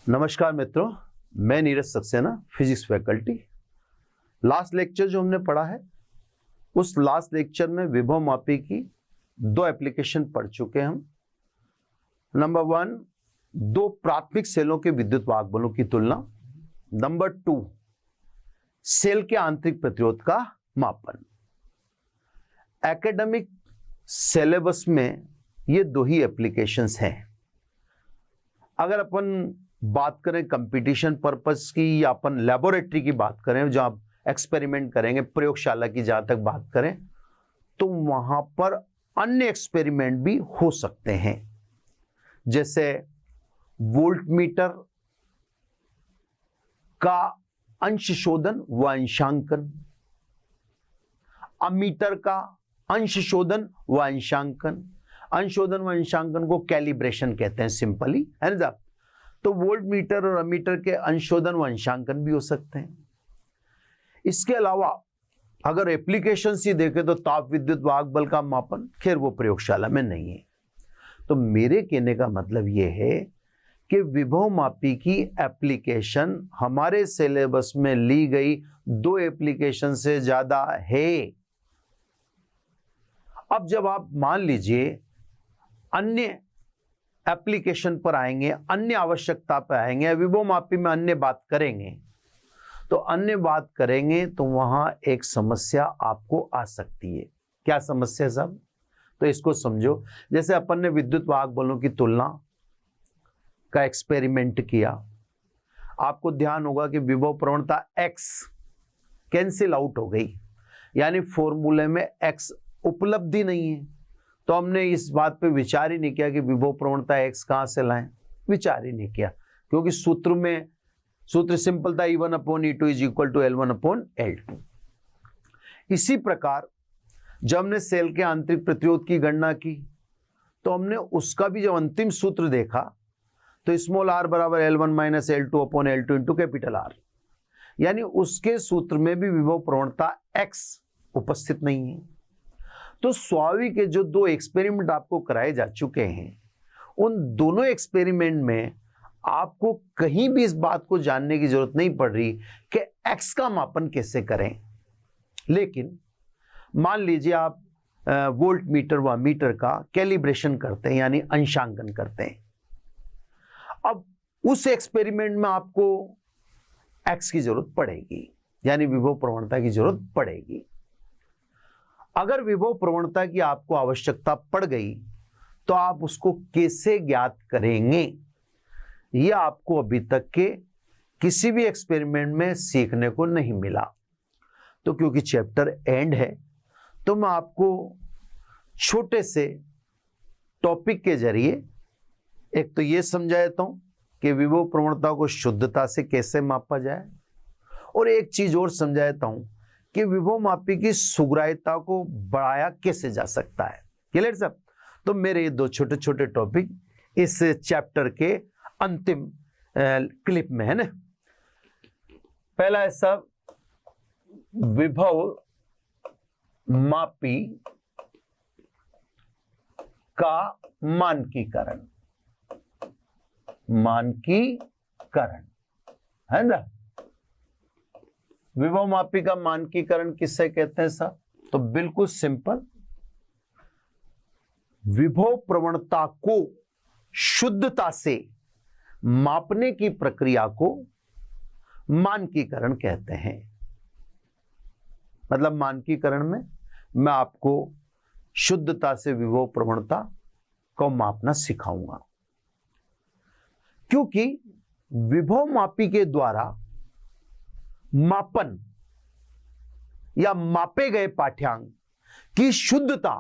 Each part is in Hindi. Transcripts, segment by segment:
नमस्कार मित्रों, मैं Neeraj Saxena, physics faculty. Last lecture जो हमने पढ़ा है, उस लास्ट लेक्चर में विभव मापी की दो एप्लीकेशन पढ़ चुके हैं हम। नंबर 1, दो प्राथमिक सेलों के विद्युत वाहक बलों की तुलना। नंबर 2, सेल के आंतरिक प्रतिरोध का मापन। एकेडमिक सिलेबस में ये दो ही एप्लीकेशंस हैं। अगर अपन बात करें कंपटीशन पर्पस की या अपन लेबोरेटरी की बात करें, जहां आप एक्सपेरिमेंट करेंगे, प्रयोगशाला की जहां तक बात करें, तो वहां पर अन्य एक्सपेरिमेंट भी हो सकते हैं, जैसे वोल्टमीटर का अंश शोधन व अंशांकन, अमीटर का अंश शोधन व अंशांकन। अंशोधन व अंशांकन को कैलिब्रेशन कहते हैं सिंपली, है ना। तो वोल्ट मीटर और अमीटर के अंशोधन व अंशांकन भी हो सकते हैं। इसके अलावा अगर एप्लीकेशन ही देखें तो ताप विद्युत वाहक बल का मापन, खैर वो प्रयोगशाला में नहीं है। तो मेरे कहने का मतलब यह है कि विभव मापी की एप्लीकेशन हमारे सिलेबस में ली गई दो एप्लीकेशन से ज्यादा है। अब जब आप मान लीजिए अन्य एप्लीकेशन पर आएंगे, अन्य आवश्यकता पर आएंगे, विभव मापी में अन्य बात करेंगे, तो अन्य बात करेंगे तो वहां एक समस्या आपको आ सकती है। क्या समस्या साहब? तो इसको समझो। जैसे अपन ने विद्युत वाहक बलों की तुलना का एक्सपेरिमेंट किया, आपको ध्यान होगा कि विभव प्रवणता x कैंसिल आउट हो गई, यानी फॉर्मूले में x उपलब्धि नहीं है। तो हमने इस बात पे विचार ही नहीं किया कि विभव प्रवणता x कहां से लाएं, विचार ही नहीं किया, क्योंकि सूत्र सिंपल था, E1/E2 is equal to L1/L2। इसी प्रकार जब हमने सेल के आंतरिक प्रतिरोध की गणना की, तो हमने उसका भी जब अंतिम सूत्र देखा, तो स्मॉल r बराबर L1 - L2/L2 into capital R, यानी उसके सूत्र में भी विभव प्रवणता x उपस्थित नहीं है। तो स्वाभाविक है, जो दो एक्सपेरिमेंट आपको कराए जा चुके हैं, उन दोनों एक्सपेरिमेंट में आपको कहीं भी इस बात को जानने की जरूरत नहीं पड़ रही कि x का मापन कैसे करें। लेकिन मान लीजिए आप वोल्ट मीटर व मीटर का कैलिब्रेशन करते हैं, यानी अंशांकन करते हैं। अब उस एक्सपेरिमेंट में आपको x की जरूरत पड़ेगी, यानी विभव प्रवणता की जरूरत पड़ेगी। अगर विभव प्रवणता की आपको आवश्यकता पड़ गई तो आप उसको कैसे ज्ञात करेंगे, यह आपको अभी तक के किसी भी एक्सपेरिमेंट में सीखने को नहीं मिला। तो क्योंकि चैप्टर एंड है, तो मैं आपको छोटे से टॉपिक के जरिए एक तो यह समझा देता हूं कि विभव प्रवणता को शुद्धता से कैसे मापा जाए, और एक चीज और समझा देता हूं कि विभव मापी की सुग्राह्यता को बढ़ाया कैसे जा सकता है। क्लियर साहब? तो मेरे ये दो छोटे छोटे टॉपिक इस चैप्टर के अंतिम क्लिप में है ना। पहला है साहब, विभव मापी का मानकीकरण। मानकीकरण है ना। विभव मापी का मानकीकरण किससे कहते हैं साहब? तो बिल्कुल सिंपल, विभव प्रवणता को शुद्धता से मापने की प्रक्रिया को मानकीकरण कहते हैं। मतलब मानकीकरण में मैं आपको शुद्धता से विभव प्रवणता को मापना सिखाऊंगा, क्योंकि विभव मापी के द्वारा मापन या मापे गए पाठ्यांक की शुद्धता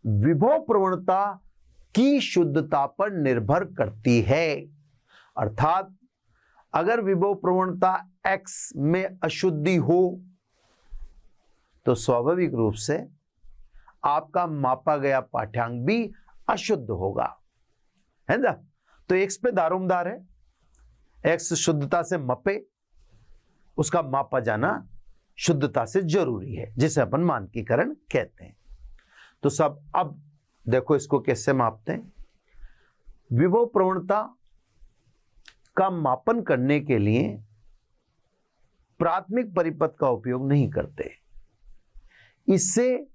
विभव प्रवणता की शुद्धता पर निर्भर करती है। अर्थात अगर विभव प्रवणता x में अशुद्धि हो तो स्वाभाविक रूप से आपका मापा गया पाठ्यांक भी अशुद्ध होगा, है ना। तो x पे दारोमदार है, x शुद्धता से मापे, उसका मापा जाना शुद्धता से जरूरी है, जिसे अपन मानकीकरण कहते हैं। तो सब अब देखो इसको कैसे मापते हैं। विभव प्रवणता का मापन करने के लिए प्राथमिक परिपथ का उपयोग नहीं करते। इसे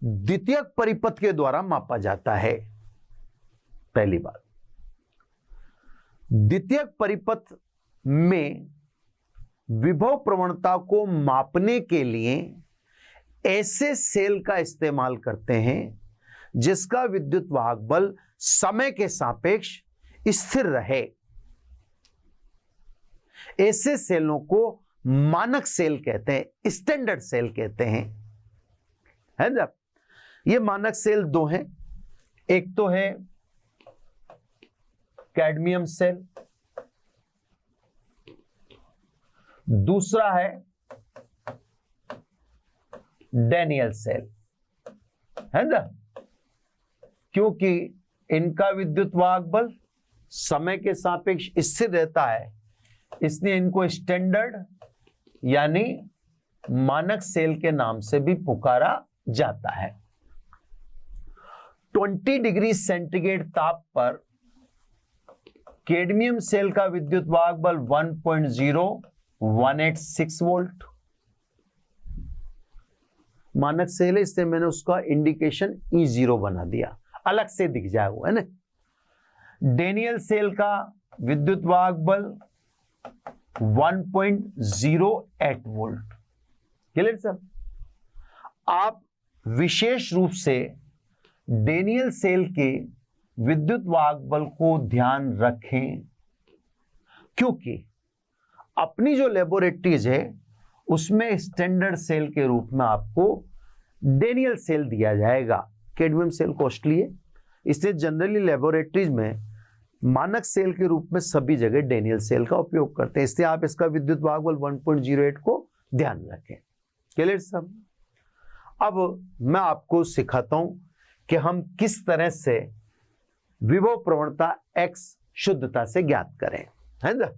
द्वितीयक परिपथ के द्वारा मापा जाता है। पहली बात, द्वितीयक परिपथ में विभव प्रवणता को मापने के लिए ऐसे सेल का इस्तेमाल करते हैं जिसका विद्युत वाहक बल समय के सापेक्ष स्थिर रहे। ऐसे सेलों को मानक सेल कहते हैं, स्टैंडर्ड सेल कहते हैं, है ना। ये मानक सेल दो हैं, एक तो है कैडमियम सेल, दूसरा है डैनियल सेल, है ना। क्योंकि इनका विद्युत वाहक बल समय के सापेक्ष स्थिर रहता है, इसलिए इनको स्टैंडर्ड यानी मानक सेल के नाम से भी पुकारा जाता है। 20 डिग्री सेंटीग्रेड ताप पर कैडमियम सेल का विद्युत वाहक बल 1.0186 वोल्ट। मानक सेल है इससे मैंने उसका इंडिकेशन E0 बना दिया, अलग से दिख जाए वो, है ना। डैनियल सेल का विद्युत वाहक बल 1.08 वोल्ट। Clear sir. आप विशेष रूप से डैनियल सेल के विद्युत वाहक बल को ध्यान रखें, क्योंकि अपनी जो लेबोरेटरीज है उसमें स्टैंडर्ड सेल के रूप में आपको डैनियल सेल दिया जाएगा। कैडमियम सेल कॉस्टली है, इसलिए जनरली लेबोरेटरीज में मानक सेल के रूप में सभी जगह डैनियल सेल का उपयोग करते हैं, इसलिए आप इसका विद्युत वाहक बल 1.08 को ध्यान रखें। क्लियर सब। अब मैं आपको सिखाता हूं कि हम किस तरह से विभव प्रवणता X शुद्धता से ज्ञात करें, है ना।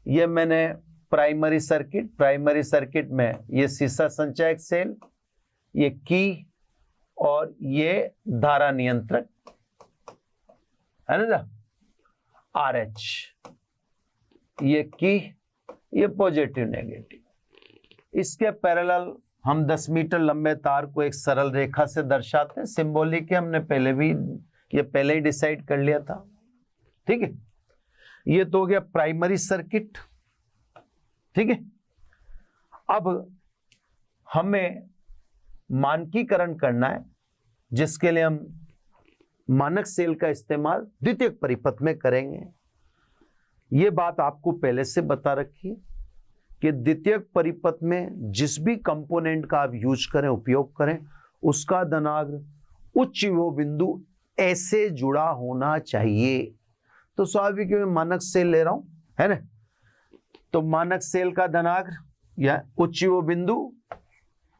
ये मैंने प्राइमरी सर्किट में ये सीसा संचायक सेल, ये की और ये धारा नियंत्रक, है ना, RH, ये की, ये पॉजिटिव नेगेटिव। इसके पैरेलल हम 10 मीटर लंबे तार को एक सरल रेखा से दर्शाते हैं। सिंबॉलिक है, हमने पहले ही डिसाइड कर लिया था, ठीक है। ये तो हो गया प्राइमरी सर्किट, ठीक है। अब हमें मानकीकरण करना है, जिसके लिए हम मानक सेल का इस्तेमाल द्वितीयक परिपथ में करेंगे। यह बात आपको पहले से बता रखी है कि द्वितीयक परिपथ में जिस भी कंपोनेंट का आप यूज करें, उपयोग करें, उसका धनाग्र उच्च विभव बिंदु ऐसे जुड़ा होना चाहिए। तो स्वाभाविक मैं मानक सेल ले रहा हूं, है ना। तो मानक सेल का धनाग्र या उच्च विभव बिंदु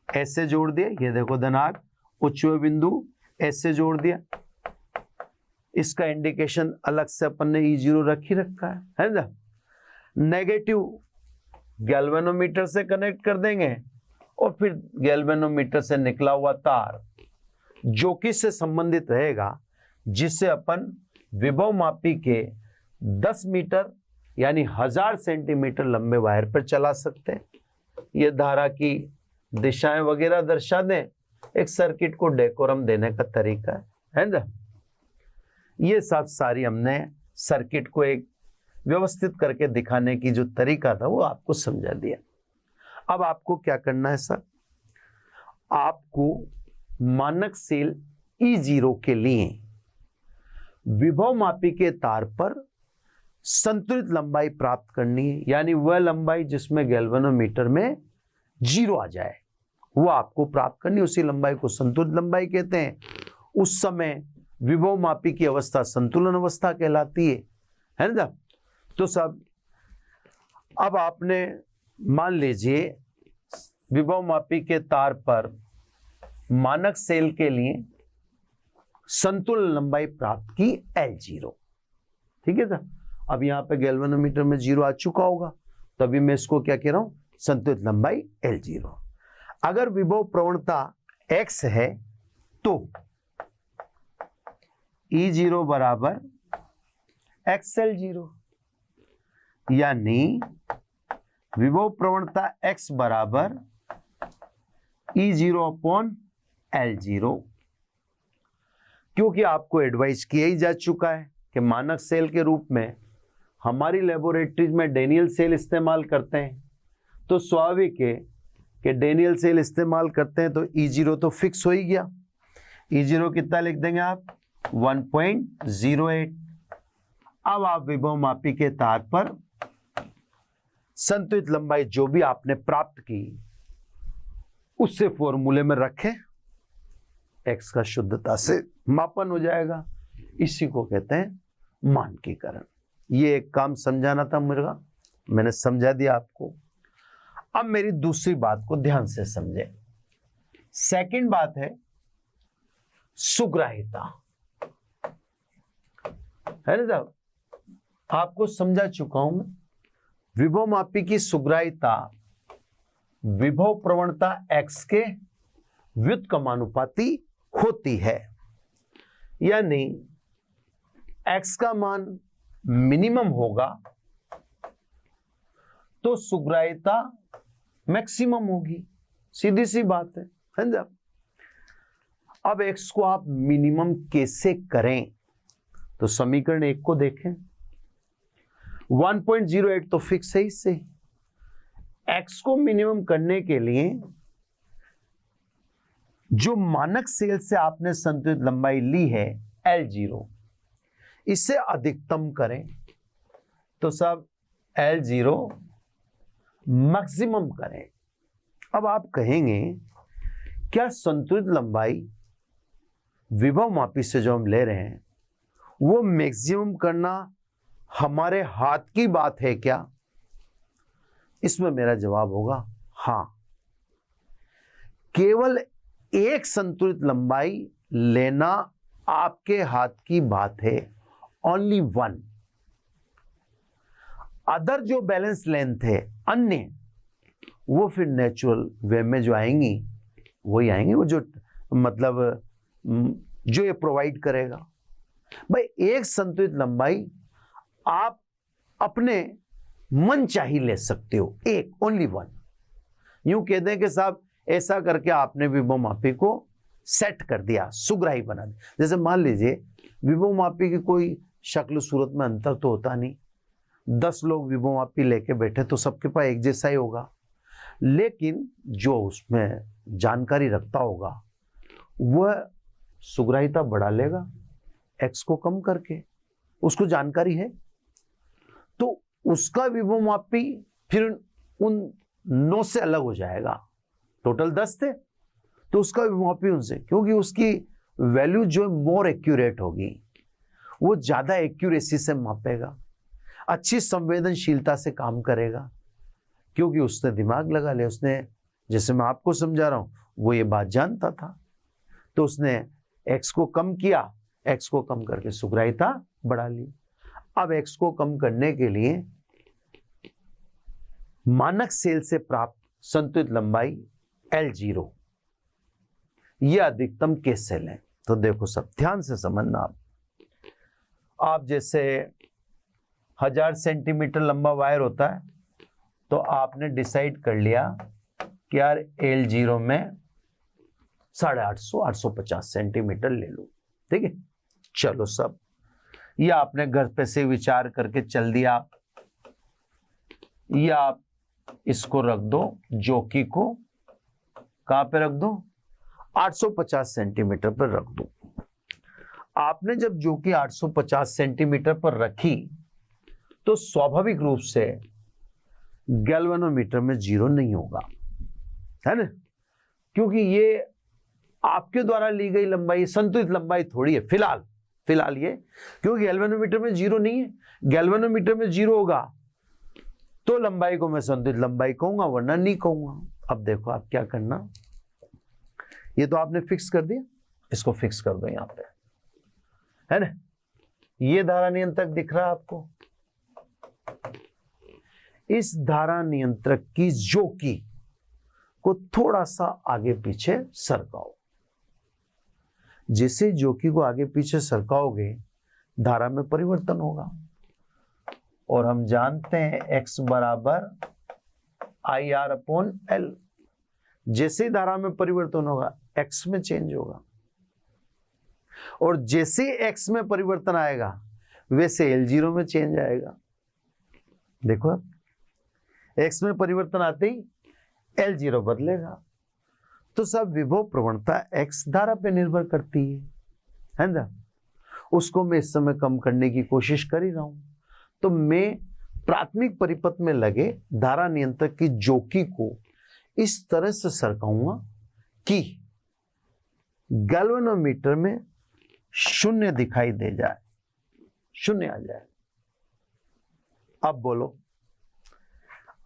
ऐसे जोड़ दिया, ये देखो धनाग्र उच्च विभव बिंदु ऐसे जोड़ दिया। इसका इंडिकेशन अलग से अपन ने E0 रख ही रखा है ना। नेगेटिव गैल्वेनोमीटर से कनेक्ट कर देंगे और फिर गैल्वेनोमीटर से निकला हुआ तार जो कि से संबंधित रहेगा, जिससे अपन विभव मापी के 10 मीटर यानी 1000 सेंटीमीटर लंबे वायर पर चला सकते हैं। ये धारा की दिशाएं वगैरह दर्शा दें, एक सर्किट को डेकोरम देने का तरीका है ना। ये सब सारी हमने सर्किट को एक व्यवस्थित करके दिखाने की जो तरीका था वो आपको समझा दिया। अब आपको क्या करना है सर, आपको मानक सेल E0 के लिए विभव मापी के तार पर संतुलित लंबाई प्राप्त करनी है, यानी वह लंबाई जिसमें गैल्वेनोमीटर में 0 आ जाए वो आपको प्राप्त करनी। उसी लंबाई को संतुलित लंबाई कहते हैं। उस समय विभव मापी की अवस्था संतुलन अवस्था कहलाती है ना। तो सब अब आपने मान लीजिए विभव मापी के तार पर मानक सेल के लिए संतुलन लंबाई प्राप्त की L0, ठीक है सर। अब यहां पे गैल्वेनोमीटर में 0 आ चुका होगा, तभी मैं इसको क्या कह रहा हूं, संतुलित लंबाई L0। अगर विभव प्रवणता X है तो E0 बराबर XL0, यानी विभव प्रवणता x बराबर E0 अपॉन L0। क्योंकि आपको एडवाइस किया ही जा चुका है कि मानक सेल के रूप में हमारी लेबोरेटरीज में डेनियल सेल इस्तेमाल करते हैं, तो स्वाभाविक है कि डेनियल सेल इस्तेमाल करते हैं तो E0 तो फिक्स हो ही गया। E0 कितना लिख देंगे आप? 1.08। अब आप विभव मापी के तार पर संतुलित लंबाई जो भी आपने प्राप्त की उससे फॉर्मूले में रखें, x का शुद्धता से मापन हो जाएगा। इसी को कहते हैं मानकीकरण। ये एक काम समझाना था मेरा, मैंने समझा दिया आपको। अब मेरी दूसरी बात को ध्यान से समझे। सेकंड बात है सुग्राह्यता, है ना साहब? आपको समझा चुका हूं मैं। विभव मापी की सुग्राह्यता विभव प्रवणता x के व्युत्क्रमानुपाती होती है, यानी x का मान मिनिमम होगा तो सुग्राह्यता मैक्सिमम होगी। सीधी सी बात है ना? अब x को आप मिनिमम कैसे करें? तो समीकरण 1 को देखें। 1.08 तो फिक्स है इससे। x को मिनिमम करने के लिए जो मानक सेल से आपने संतुलित लंबाई ली है L0, इसे अधिकतम करें तो सब L0 मैक्सिमम करें। अब आप कहेंगे क्या संतुलित लंबाई विभव मापी से जो हम ले रहे हैं वो मैक्सिमम करना हमारे हाथ की बात है क्या? इसमें मेरा जवाब होगा हां। केवल एक संतुलित लंबाई लेना आपके हाथ की बात है, ओनली वन। अदर जो बैलेंस लेंथ है अन्य, वो फिर नेचुरल वे में जो आएंगी वही आएंगी, वो जो मतलब जो ये प्रोवाइड करेगा। भाई एक संतुलित लंबाई आप अपने मन चाही ले सकते हो, एक, ओनली वन। यूं कह दें कि साहब ऐसा करके आपने विभव मापी को सेट कर दिया, सुग्राही बना दिया। जैसे मान लीजिए विभव मापी की कोई शक्ल सूरत में अंतर तो होता नहीं, 10 लोग विभव मापी लेके बैठे तो सबके पास एक जैसा ही होगा, लेकिन जो उसमें जानकारी रखता होगा वह सुग्राहिता बढ़ा लेगा x को कम करके, उसको जानकारी है, तो उसका विभव मापी फिर उन 9 से अलग हो जाएगा। टोटल 10 थे तो उसका विभव मापी उनसे, क्योंकि उसकी वैल्यू जो मोर एक्यूरेट होगी, वो ज्यादा एक्यूरेसी से मापेगा, अच्छी संवेदनशीलता से काम करेगा, क्योंकि उसने दिमाग लगा लिया। उसने, जैसे मैं आपको समझा रहा हूं, वो ये बात जानता था, तो उसने x को कम किया, x को कम करके सुग्राहिता बढ़ा ली। अब x को कम करने के लिए मानक सेल से प्राप्त संतुलित लंबाई L0, ये अधिकतम कैसे लें? तो देखो सब ध्यान से समझना। आप जैसे 1000 सेंटीमीटर लंबा वायर होता है, तो आपने डिसाइड कर लिया कि यार L0 में 850 850 सेंटीमीटर ले लो, ठीक है। चलो सब, ये आपने घर पे से विचार करके चल दिया। या आप इसको रख दो, जोकी को कहां पे रख दो? 850 सेंटीमीटर पर रख दो। आपने जब जोकी 850 सेंटीमीटर पर रखी तो स्वाभाविक रूप से गैल्वेनोमीटर में 0 नहीं होगा, है ना, क्योंकि ये आपके द्वारा ली गई लंबाई, संतुलित लंबाई थोड़ी है फिलहाल ये, क्योंकि गैल्वेनोमीटर में 0 नहीं है। गैल्वेनोमीटर में 0 होगा तो लंबाई को मैं संतुलित लंबाई कहूंगा, वरना नहीं कहूंगा। अब देखो आप क्या करना, ये तो आपने फिक्स कर दिया, इसको फिक्स कर दो यहां पे, है ना। ये धारा नियंत्रक दिख रहा है आपको, इस धारा नियंत्रक की जोकी को थोड़ा सा आगे पीछे सरकाओ। जैसे जोकी को आगे पीछे सरकाओगे, धारा में परिवर्तन होगा, और हम जानते हैं x बराबर IR/L। जैसे ही धारा में परिवर्तन होगा x में चेंज होगा, और जैसे x में परिवर्तन आएगा वैसे L0 में चेंज आएगा। देखो x में परिवर्तन आते ही L0 बदलेगा। तो सब विभव प्रवणता x धारा पे निर्भर करती है ना। उसको मैं इस समय कम करने की कोशिश कर ही रहा हूं। तो मैं प्राथमिक परिपथ में लगे धारा नियंत्रक की जोकी को इस तरह से सरकाऊंगा कि गैल्वेनोमीटर में 0 दिखाई दे जाए, 0 आ जाए। अब बोलो,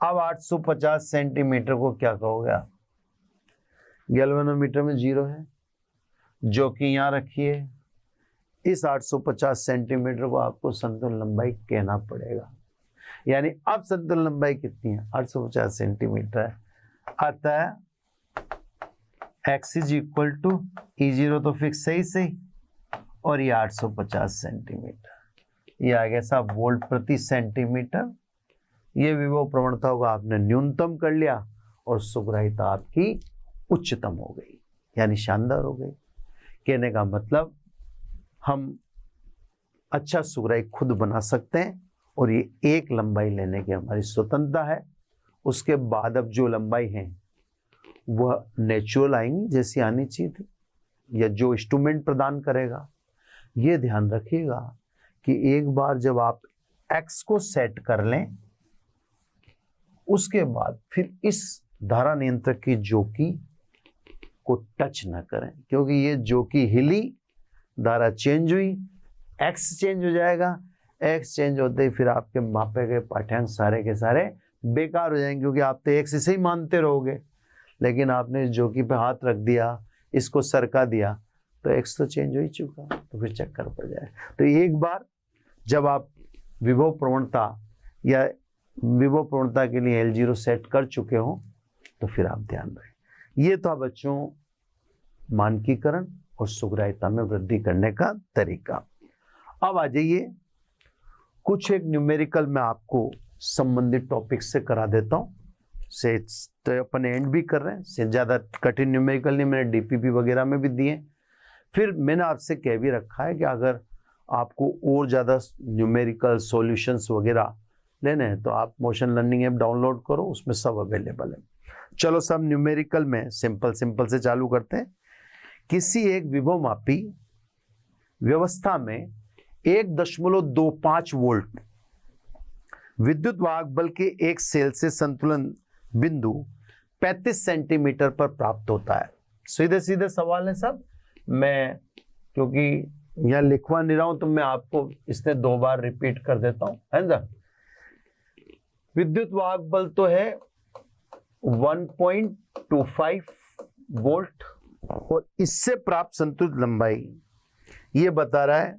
अब 850 सेंटीमीटर को क्या कहोगे आप? गैल्वेनोमीटर में 0 है, जो कि यहां रखिए। इस 850 सेंटीमीटर को आपको संतुलन लंबाई कहना पड़ेगा। यानी अब संतुलन लंबाई कितनी है? 850 सेंटीमीटर है। अतः x = E0 तो फिक्स है ही, और ये 850 सेंटीमीटर। ये आ गया साहब वोल्ट प्रति सेंटीमीटर। ये विभव प्रवणता को आपने न्यूनतम कर लिया और सुग्राहिता आपकी उच्चतम हो गई, यानी शानदार हो गई। कहने का मतलब हम अच्छा सुग्राही खुद बना सकते हैं, और ये एक लंबाई लेने की हमारी स्वतंत्रता है। उसके बाद अब जो लंबाई है वह नेचुरल आएंगी, जैसी आनी चाहिए थी, या जो इंस्ट्रूमेंट प्रदान करेगा। ये ध्यान रखिएगा कि एक बार जब आप x को सेट कर लें, उसके बाद फिर इस धारा नियंत्रक की जोकी को टच ना करें, क्योंकि ये जोकी हिली, धारा चेंज हुई, x चेंज हो जाएगा। x चेंज होते ही फिर आपके मापे गए पाठ्यांक सारे के सारे बेकार हो जाएंगे, क्योंकि आप तो x इसे ही मानते रहोगे। लेकिन आपने इस जोकी पे हाथ रख दिया, इसको सरका दिया, तो x तो चेंज हो ही चुका, तो फिर चक्कर पड़ जाए। तो एक बार जब आप विभव प्रवणता या विभव प्रवणता के लिए L0 सेट कर चुके हो, तो फिर आप ध्यान रखें। ये तो बच्चों मानकीकरण और सुग्राहिता में वृद्धि करने का तरीका। अब आ जाइए, कुछ एक न्यूमेरिकल मैं आपको संबंधित टॉपिक से करा देता हूँ। से तो अपन एंड भी कर रहे हैं, से ज़्यादा कठिन न्यूमेरिकल नहीं, मैंने DPP वगैरह में भी दिए। फिर मैंने आपसे कह भी रखा है कि अगर आपको और ज़्यादा न्यूमेरिकल सॉल्यूशंस वगैरह लेने हैं तो आप मोशन लर्निंग ऐप डाउनलोड करो, उसमें सब अवेलेबल है। चलो सब न्यूमेरिकल में सिंपल से चालू करते हैं। किसी एक विभव मापी व्यवस्था में 1.25 वोल्ट विद्युत वाहक बल के एक सेल से संतुलन बिंदु 35 सेंटीमीटर पर प्राप्त होता है। सीधे सीधे सवाल है सब। मैं क्योंकि यहाँ लिखवा नहीं रहा हूं तो मैं आपको इसने 2 बार रिपीट कर देता हूं, है ना। विद्युत वाहक बल तो है 1.25 वोल्ट, और इससे प्राप्त संतुलित लंबाई ये बता रहा है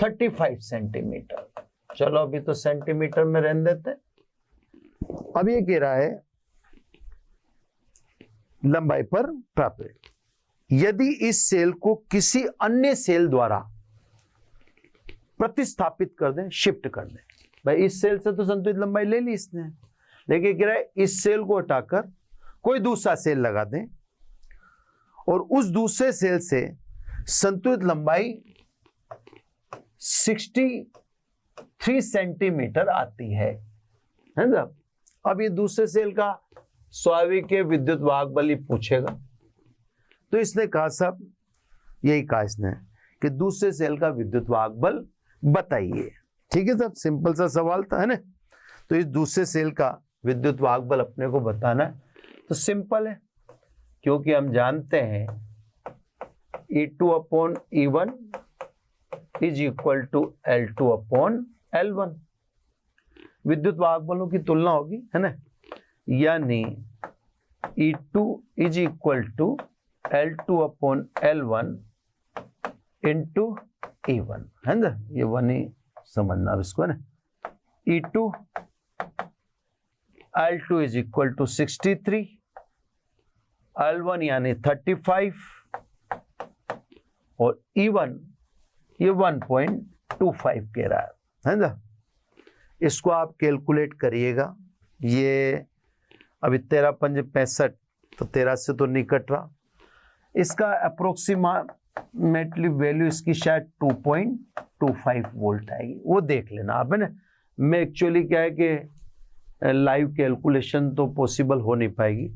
35 सेंटीमीटर। चलो अभी तो सेंटीमीटर में रहने देते। अब ये कह रहा है लंबाई पर प्राप्त यदि इस सेल को किसी अन्य सेल द्वारा प्रतिस्थापित कर दें, शिफ्ट कर दें। भाई इस सेल से तो संतुलित लंबाई ले ली इसने, लेकिन कह रहा है इस सेल को हटाकर कोई दूसरा सेल लगा दें और उस दूसरे सेल से संतुलित लंबाई 63 सेंटीमीटर आती है ना। अब ये दूसरे सेल का स्वाभाविक विद्युत वाहक बल ही पूछेगा, तो इसने कहा साहब, यही कहा इसने कि दूसरे सेल का विद्युत वाहक बल बताइए। ठीक है साहब, सिंपल सा सवाल था, है ना। तो इस दूसरे सेल का विद्युत वाहक बल अपने को बताना है, तो सिंपल है, क्योंकि हम जानते हैं E2/E1 is equal to L2/L1। विद्युत वाहक बलों की तुलना होगी, है ना, यानी E2 is equal to L2/L1 into E1, है ना। ये 1 ही समझना इसको, है ना। E2 L2 is equal to 63, L1 यानी 35 और E1 ये 1.25 कह रहा है ना। इसको आप कैलकुलेट करिएगा। ये अभी 13 पंज 65, तो 13 से तो नहीं कट रहा। इसका अप्रोक्सीमेटली वैल्यू इसकी शायद 2.25 वोल्ट आएगी, वो देख लेना आप, है ना। मैं एक्चुअली क्या है कि लाइव कैलकुलेशन तो पॉसिबल हो नहीं पाएगी,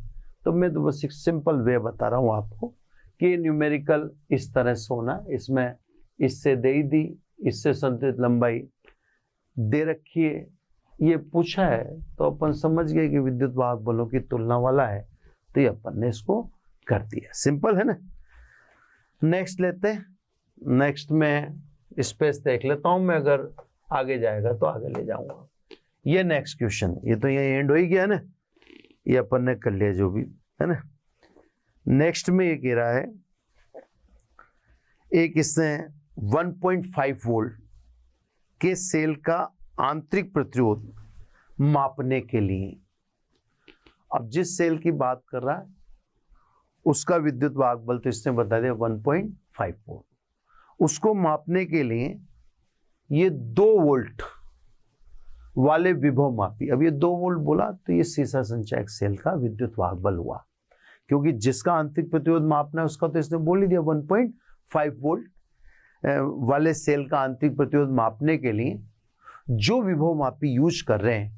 तो मैं तो बस एक सिंपल वे बता रहा हूँ आपको कि न्यूमेरिकल इस तरह से होना। इसमें इससे दे दी, इससे संतुलित लंबाई दे रखी है, ये पूछा है तो अपन समझ गए कि विद्युत वाहक बलों की तुलना वाला है, तो ये अपन ने इसको कर दिया। सिंपल है ना। नेक्स्ट लेते हैं। नेक्स्ट में स्पेस देख लेता हूं मैं, अगर आगे जाएगा तो आगे ले जाऊंगा। ये नेक्स्ट क्वेश्चन, ये तो ये एंड हो ही गया ना, ये अपन ने कर लिया जो भी है ना। नेक्स्ट में ये कह रहा है एक इसने 1.5 वोल्ट के सेल का आंतरिक प्रतिरोध मापने के लिए, अब जिस सेल की बात कर रहा है उसका विद्युत वाहक बल तो इसने बता दिया 1.5 वोल्ट, उसको मापने के लिए ये 2 वोल्ट वाले विभव मापी। अब ये 2 वोल्ट बोला तो ये सीसा संचायक सेल का विद्युत वाहक बल हुआ, क्योंकि जिसका आंतरिक प्रतिरोध मापना है उसका तो इसने बोल ही दिया 1.5 वोल्ट वाले सेल का आंतरिक प्रतिरोध मापने के लिए जो विभव मापी यूज कर रहे हैं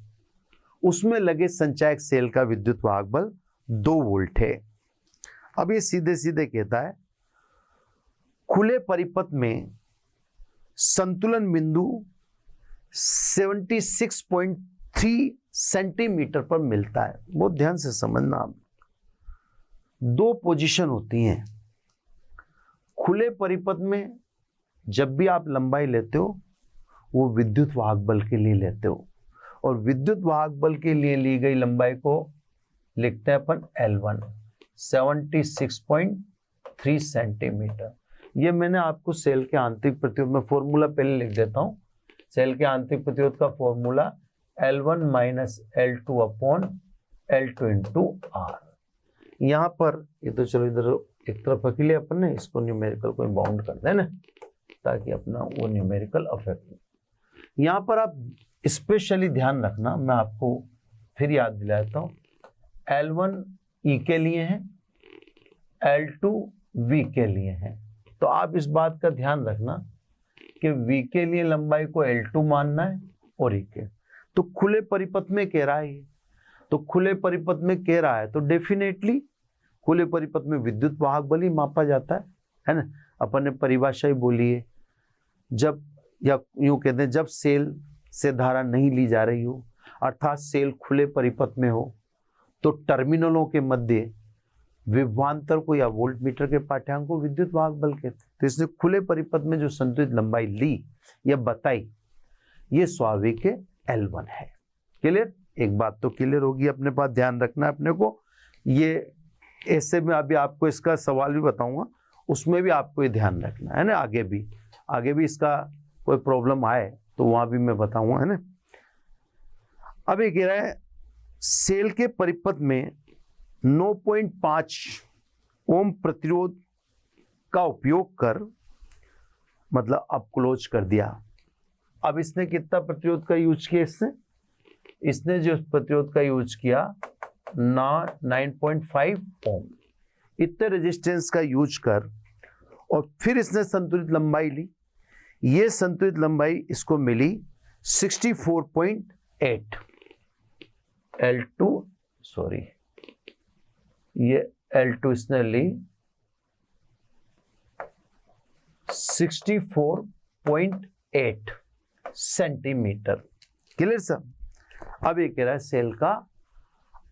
उसमें लगे संचायक सेल का विद्युत वाहक बल 2 वोल्ट है। अब ये सीधे सीधे कहता है खुले परिपथ में संतुलन बिंदु 76.3 सेंटीमीटर पर मिलता है। बहुत ध्यान से समझना, आप 2 पोजीशन होती हैं खुले परिपथ में। जब भी आप लंबाई लेते हो वो विद्युत वाहक बल के लिए लेते हो, और विद्युत वाहक बल के लिए ली गई लंबाई को लिखते हैं अपन L1 76.3 सेंटीमीटर। ये मैंने आपको सेल के आंतरिक प्रतिरोध में फॉर्मूला पहले लिख देता हूं। सेल के आंतरिक प्रतिरोध का formula L1 minus L2 upon L2 into R। यहाँ पर ये तो चलो इधर एक तरफ अकेले अपन ने इसको न्यूमेरिकल को बाउंड कर दें ना, ताकि अपना वो न्यूमेरिकल अफेक्ट। यहाँ पर आप स्पेशली ध्यान रखना, मैं आपको फिर याद दिलाता हूँ, L1 E के लिए है, L2 V के लिए है। तो आप इस बात का ध्यान रखना कि V के लिए लंबाई को L2 मानना है और E के। तो खुले परिपथ में कह रहा है, तो खुले परिपथ में कह रहा है तो डेफिनेटली खुले परिपथ में विद्युत वाहक बल ही मापा जाता है ना। अपन ने परिभाषा ही बोली है, जब या यूं कहते हैं जब सेल से धारा नहीं ली जा रही हो, अर्थात सेल खुले परिपथ में हो, तो टर्मिनलों के मध्य विभवांतर को या वोल्ट मीटर के पाठ्यांक को विद्युत वाहक बल कहते हैं। तो इसने खुले परिपथ में जो संतुलित लंबाई ली या बताई, ये स्वाभाविक है L1 है। क्लियर? एक बात तो क्लियर होगी अपने पास, ध्यान रखना अपने को। ये ऐसे में अभी आपको इसका सवाल भी बताऊंगा, उसमें भी आपको ये ध्यान रखना है ना। आगे भी इसका कोई प्रॉब्लम आए तो वहां भी मैं बताऊंगा, है ना। अब ये कह रहा है सेल के परिपथ में 9.5 ओम प्रतिरोध का उपयोग कर, मतलब अब क्लोज कर दिया। अब इसने कितना प्रतिरोध का यूज किया? इसने जो प्रतिरोध का यूज किया 9.5 ओम, इतने रेजिस्टेंस का यूज कर, और फिर इसने संतुलित लंबाई ली। ये संतुलित लंबाई इसको मिली 64.8 L2, सॉरी ये L2 इसने ली 64.8 सेंटीमीटर। Clear sir? अब ये कह रहा है सेल का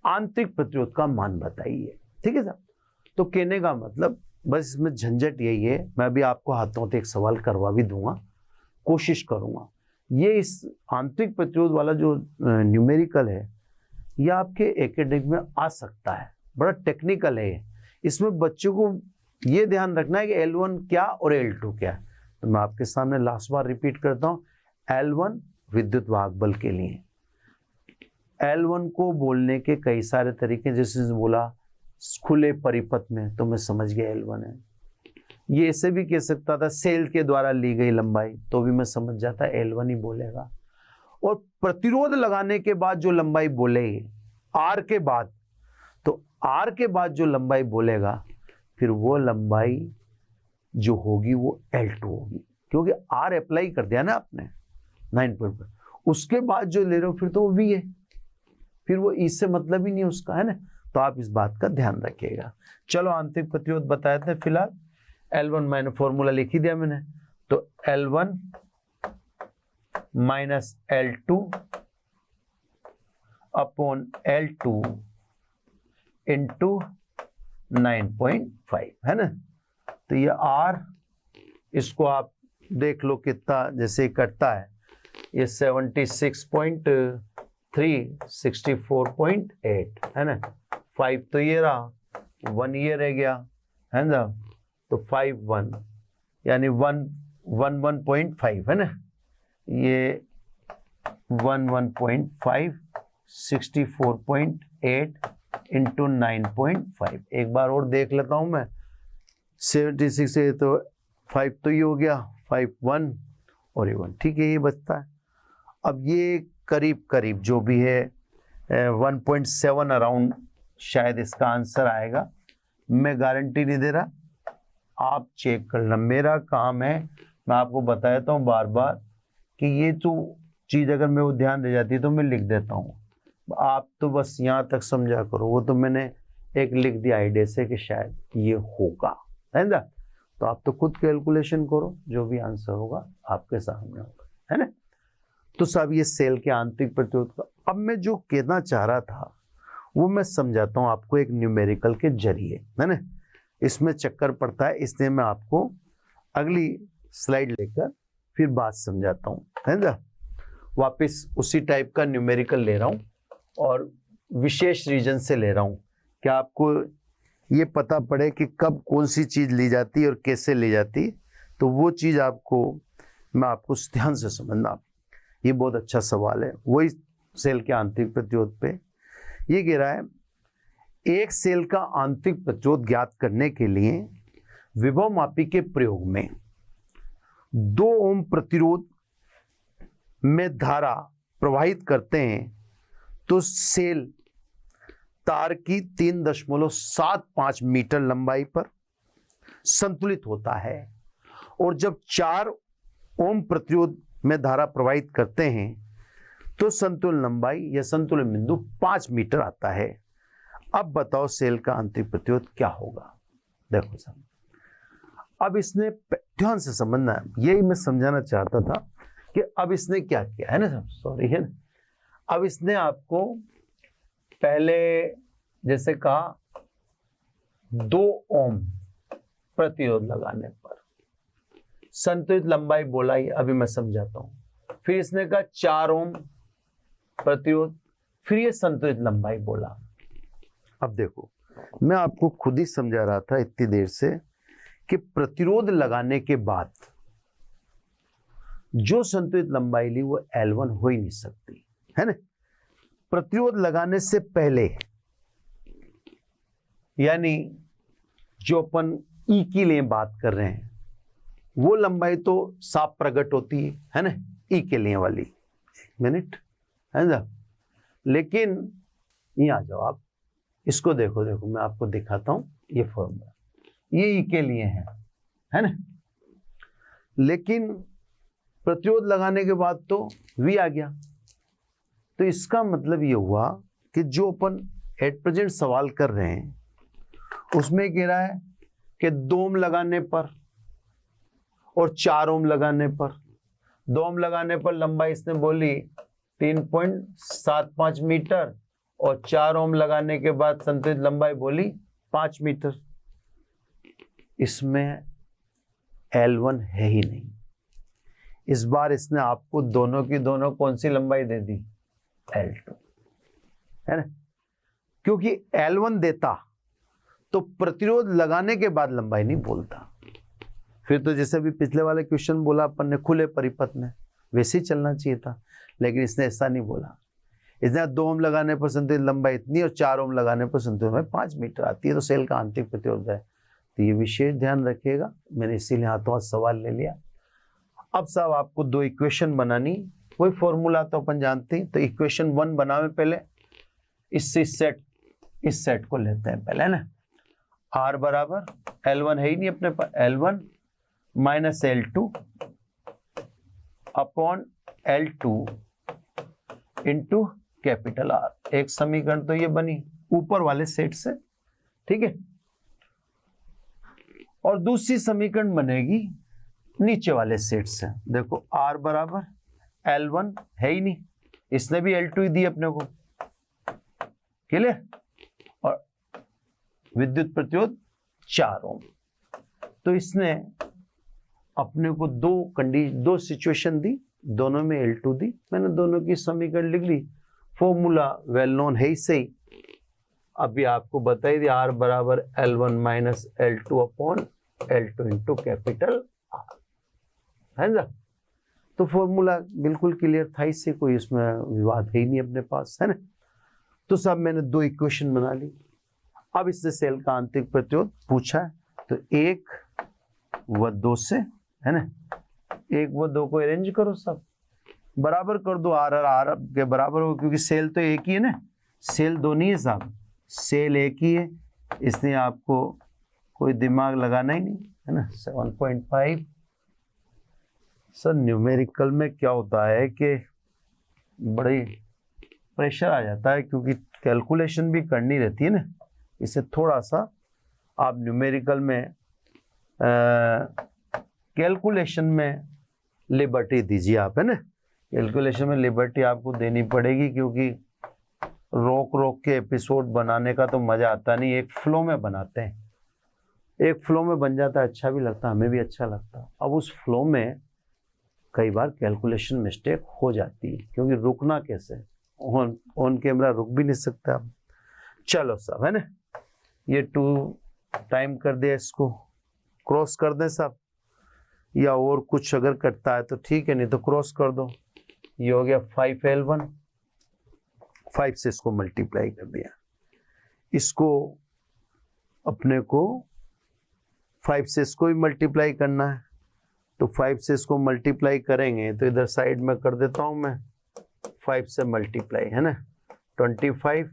आंतरिक प्रतिरोध का मान बताइए। ठीक है सर? तो कहने का मतलब बस इसमें झंझट यही है, मैं भी आपको हाथों से एक सवाल करवा भी दूंगा, कोशिश करूंगा। ये इस आंतरिक प्रतिरोध वाला जो न्यूमेरिकल है, ये आपके एकेडमिक में आ सकता है, बड़ा टेक्निकल है। इसमें बच्चों को ये ध्यान रखना है कि L1 क्या और L2 क्या। तो मैं आपके सामने लास्ट बार रिपीट करता हूँ, L1 विद्युत वाहक बल के लिए। L1 को बोलने के कई सारे तरीके, जैसे बोला खुले परिपथ में, तो मैं समझ गया L1 है। ये ऐसे भी कह सकता था सेल के द्वारा ली गई लंबाई, तो भी मैं समझ जाता L1 ही बोलेगा। और प्रतिरोध लगाने के बाद जो लंबाई बोलेगी आर के बाद, तो आर के बाद जो लंबाई बोलेगा फिर वो लंबाई जो होगी वो L2 होगी, क्योंकि आर अप्लाई कर दिया ना आपने 9.5, उसके बाद जो ले रहे हो फिर तो वो V है, फिर वो E से मतलब ही नहीं उसका, है ना। तो आप इस बात का ध्यान रखिएगा। चलो आंतरिक प्रतिरोध बताए थे, फिलहाल L1 मैंने फॉर्मूला लिख ही दिया मैंने, तो L1 minus L2 upon L2 into 9.5, है ना। तो ये R, इसको आप देख लो कितना जैसे कटता है, ये 76.3 64.8, है ना। 5 तो ये रहा, 1 ये रह गया, है ना। तो 5 1 यानी 1.5, है ना। ये 1.5 64.8 इंटू 9.5। एक बार और देख लेता हूं मैं, 76 से तो 5 तो ये हो गया, 5 1 और ये 1, ठीक है, ये बचता है। अब ये करीब करीब जो भी है 1.7 अराउंड शायद इसका आंसर आएगा, मैं गारंटी नहीं दे रहा, आप चेक करना। मेरा काम है, मैं आपको बता देता हूँ बार बार कि ये तो चीज़ अगर मैं वो ध्यान रह जाती है तो मैं लिख देता हूँ, आप तो बस यहाँ तक समझा करो। वो तो मैंने एक लिख दिया आइडिया से कि शायद ये होगा, है ना। तो आप तो खुद कैलकुलेशन करो, जो भी आंसर होगा आपके सामने होगा, है ना। तो सब ये सेल के आंतरिक प्रतिरोध का। अब मैं जो कहना चाह रहा था वो मैं समझाता हूँ आपको एक न्यूमेरिकल के जरिए, है ना। इसमें चक्कर पड़ता है, इसलिए मैं आपको अगली स्लाइड लेकर फिर बात समझाता हूँ, है ना। वापस उसी टाइप का न्यूमेरिकल ले रहा हूँ और विशेष रीजन से ले रहा हूँ कि आपको ये पता पड़े कि कब कौन सी चीज़ ली जाती है और कैसे ली जाती है। तो वो चीज़ मैं आपको ध्यान से समझना। ये बहुत अच्छा सवाल है, वही सेल के आंतरिक प्रतिरोध पे ये कह रहा है, एक सेल का आंतरिक प्रतिरोध ज्ञात करने के लिए विभवमापी के प्रयोग में 2 ओम प्रतिरोध में धारा प्रवाहित करते हैं तो सेल तार की 3.75 मीटर लंबाई पर संतुलित होता है, और जब 4 ओम प्रतिरोध में धारा प्रवाहित करते हैं तो संतुलन लंबाई या संतुलन बिंदु 5 मीटर आता है। अब बताओ सेल का आंतरिक प्रतिरोध क्या होगा। देखो साहब, अब इसने ध्यान से समझना है, यही मैं समझाना चाहता था कि अब इसने क्या किया, है ना साहब, सॉरी, है ना। अब इसने आपको पहले जैसे कहा 2 ओम प्रतिरोध लगाने पर संतुलित लंबाई बोला, ही अभी मैं समझाता हूं। फिर इसने कहा 4 ओम प्रतिरोध, फिर ये संतुलित लंबाई बोला। अब देखो, मैं आपको खुद ही समझा रहा था इतनी देर से कि प्रतिरोध लगाने के बाद जो संतुलित लंबाई ली वो L1 हो ही नहीं सकती, है ना। प्रतिरोध लगाने से पहले यानी जो अपन E के लिए बात कर रहे हैं वो लंबाई तो साफ प्रकट होती है ना, E के लिए वाली। 1 मिनट, है ना। लेकिन ये आ जाओ आप, इसको देखो, मैं आपको दिखाता हूं। ये फॉर्मूला ये E के लिए है ना। लेकिन प्रतिरोध लगाने के बाद तो V आ गया। तो इसका मतलब ये हुआ कि जो अपन एट प्रेजेंट सवाल कर रहे हैं उसमें कह रहा है कि 2 ओम लगाने पर और 4 ओम लगाने पर, 2 ओम लगाने पर लंबाई इसने बोली 3.75 मीटर और 4 ओम लगाने के बाद संतुलित लंबाई बोली 5 मीटर। इसमें L1 है ही नहीं। इस बार इसने आपको दोनों की दोनों कौन सी लंबाई दे दी, L2, है ना। क्योंकि L1 देता तो प्रतिरोध लगाने के बाद लंबाई नहीं बोलता। फिर तो जैसे भी पिछले वाले क्वेश्चन बोला अपन ने खुले परिपथ में, वैसे ही चलना चाहिए था, लेकिन इसने ऐसा नहीं बोला। इसने 2 ओम लगाने पर संतुलित लंबाई इतनी और 4 ओम लगाने पर संतुलित लंबाई 5 मीटर आती है। तो सेल का आंतरिक प्रतिरोध है, तो ये विशेष ध्यान रखिएगा। मैंने इसीलिए हाथों हाथ सवाल ले लिया। अब साहब आपको 2 इक्वेशन बनानी वही फॉर्मूला तो अपन जानते हैं। तो इक्वेशन 1 बनावे पहले, इससे इस सेट को लेते हैं पहले ना। R बराबर L1 है ही नहीं अपने पास, L1 minus L2 upon L2 into capital R। एक समीकरण तो ये बनी ऊपर वाले सेट से, ठीक है। और दूसरी समीकरण बनेगी नीचे वाले सेट से। देखो R बराबर L1 है ही नहीं, इसने भी L2 ही दी अपने को, क्लियर। और विद्युत प्रतिरोध 4 ओम। तो इसने अपने को दो सिचुएशन दी, दोनों में L2 दी। मैंने दोनों की समीकरण लिख ली, फॉर्मूला वेल नोन है ही सही। अभी आपको बताई दी R बराबर L1 minus L2 upon L2 into capital R, है ना। तो फॉर्मूला बिल्कुल क्लियर था, इससे कोई इसमें विवाद है ही नहीं अपने पास, है ना। तो सब मैंने दो इक्वेशन बना ली। अब इससे सेल का आंतरिक प्रतिरोध पूछा है, तो 1 व 2 से, है ना, 1 व 2 को अरेंज करो, सब बराबर कर दो। R और R के बराबर हो, क्योंकि सेल तो एक ही है ना, सेल दो नहीं है साहब, सेल एक ही है, इसलिए आपको कोई दिमाग लगाना ही नहीं, है ना। 7.5। सर न्यूमेरिकल में क्या होता है कि बड़ी प्रेशर आ जाता है, क्योंकि कैलकुलेशन भी करनी रहती है ना, इसे थोड़ा सा आप न्यूमेरिकल में कैलकुलेशन में लिबर्टी दीजिए आप, है ना। कैलकुलेशन में लिबर्टी आपको देनी पड़ेगी, क्योंकि रोक के एपिसोड बनाने का तो मजा आता नहीं, एक फ्लो में बनाते हैं, एक फ्लो में बन जाता है, अच्छा भी लगता है, हमें भी अच्छा लगता है। अब उस फ्लो में कई बार कैलकुलेशन मिस्टेक हो जाती है, क्योंकि रुकना कैसे, ऑन कैमरा रुक भी नहीं सकता। चलो सब, है ना, ये 2 टाइम कर दिया, इसको क्रॉस कर दें सब, या और कुछ अगर करता है तो ठीक है, नहीं तो क्रॉस कर दो। ये हो गया 5L1, 5 से इसको मल्टीप्लाई कर दिया, इसको अपने को 5 से इसको भी मल्टीप्लाई करना है, तो 5 से इसको मल्टीप्लाई करेंगे तो इधर साइड में कर देता हूं मैं, 5 से मल्टीप्लाई, है ना, 25,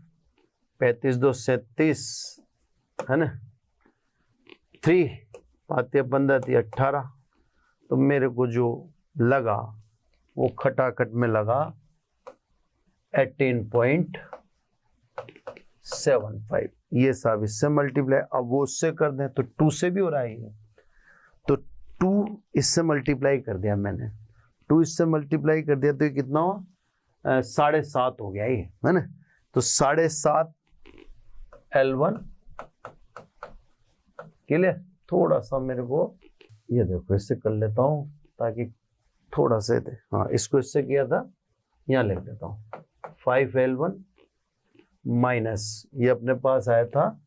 35 2 37, है ना, 3 5 15 18। तो मेरे को जो लगा वो खटाखट में लगा 18.75। ये सब इससे मल्टीप्लाई, अब वो उससे कर दें तो 2 से भी हो रहा है, तो 2 इससे मल्टीप्लाई कर दिया मैंने, 2 इससे मल्टीप्लाई कर दिया तो ये कितना हुआ, 7.5 हो गया ये, है ना। तो 7.5 L1 क्लियर। थोड़ा सा मेरे को ये देखो इससे कर लेता हूँ ताकि थोड़ा से दे, हाँ इसको इससे किया था, यहाँ लिख देता हूँ 5L1 माइनस ये अपने पास आया था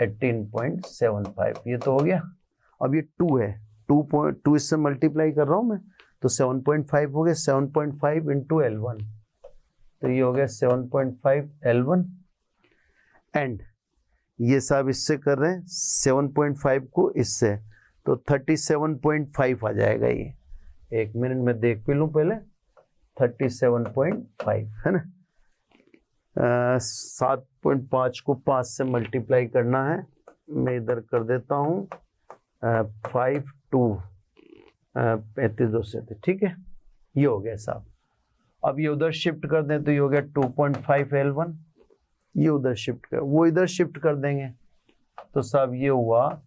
18.75, ये तो हो गया। अब ये 2 है, 2 इससे मल्टीप्लाई कर रहा हूँ मैं, तो 7.5 हो गया, 7.5 इंटू L1, तो ये हो गया 7.5 L1, एंड ये सब इससे कर रहे हैं 7.5 को इससे, तो 37.5 आ जाएगा ये। एक मिनट में देख भी लूँ पहले, 37.5 है ना। 7.5 को 5 से मल्टीप्लाई करना है, मैं इधर कर देता हूँ 5 2 35 2 से, ठीक है, ये हो गया साहब। अब ये उधर शिफ्ट कर दें तो ये हो गया 2.5 L1, ये उधर शिफ्ट कर, वो इधर शिफ्ट कर देंगे, तो साहब ये हुआ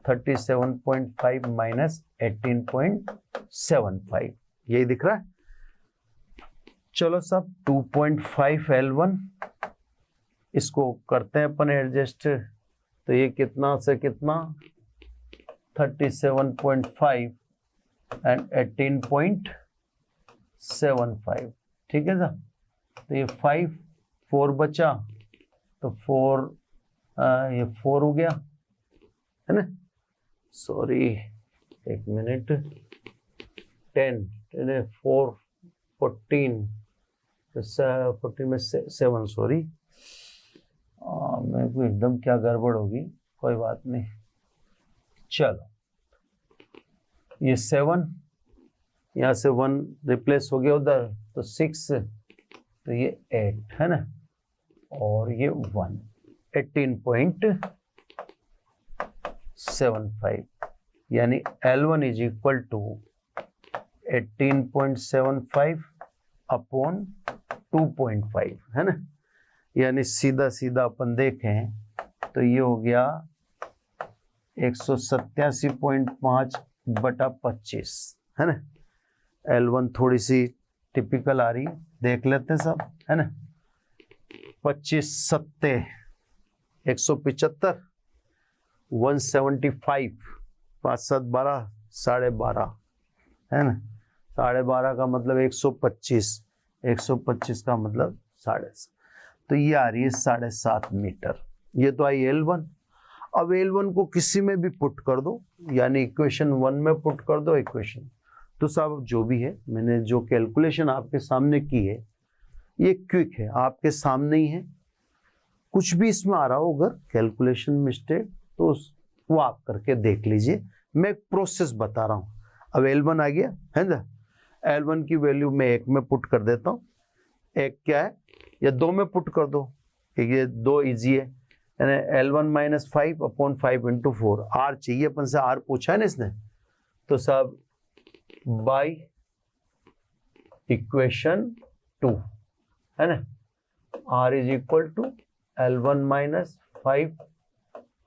37.5 माइनस 18.75, यही दिख रहा है। चलो साहब 2.5 L1 इसको करते हैं अपन एडजस्ट, तो ये कितना से कितना 37.5 एंड 18.75, ठीक है साहब। तो ये 5 4 बचा, तो 4 ये 4 हो गया, है ना, सॉरी एक मिनट, 10 4 14, तो 14 में 7, सॉरी मेरे को एकदम क्या गड़बड़ होगी, कोई बात नहीं। चलो ये 7 यहाँ से 1 रिप्लेस हो गया उधर, तो 6, तो ये 8 है ना, और ये 1, 18.75, यानी L1 is equal to 18.75 upon 2.5 है ना, यानी सीधा सीधा अपन देखें तो ये हो गया 187.5 बटा 25 है ना। L1 थोड़ी सी टिपिकल आ रही, देख लेते हैं सब है ना। 25 सत्ते 175, 175, 5 7 12, 12.5 है ना। 12.5 का मतलब 125, 125 का मतलब 7.5, तो ये आ रही है 7.5 मीटर। ये तो आई L1। अब L1 को किसी में भी पुट कर दो, यानी इक्वेशन 1 में पुट कर दो इक्वेशन, तो साहब जो भी है, मैंने जो कैलकुलेशन आपके सामने की है ये क्विक है, आपके सामने ही है। कुछ भी इसमें आ रहा हो अगर कैलकुलेशन मिस्टेक तो वो आप करके देख लीजिए, मैं एक प्रोसेस बता रहा हूँ। अब L1 आ गया है ना, L1 की वैल्यू मैं 1 में पुट कर देता हूँ। 1 क्या है, या 2 में पुट कर दो, ये 2 इजी है, यानी L1 minus 5 upon 5 into 4। R चाहिए अपन से, R पूछा है ना इसने, तो सब बाई इक्वेशन 2 है ना, R is equal to L1 minus 5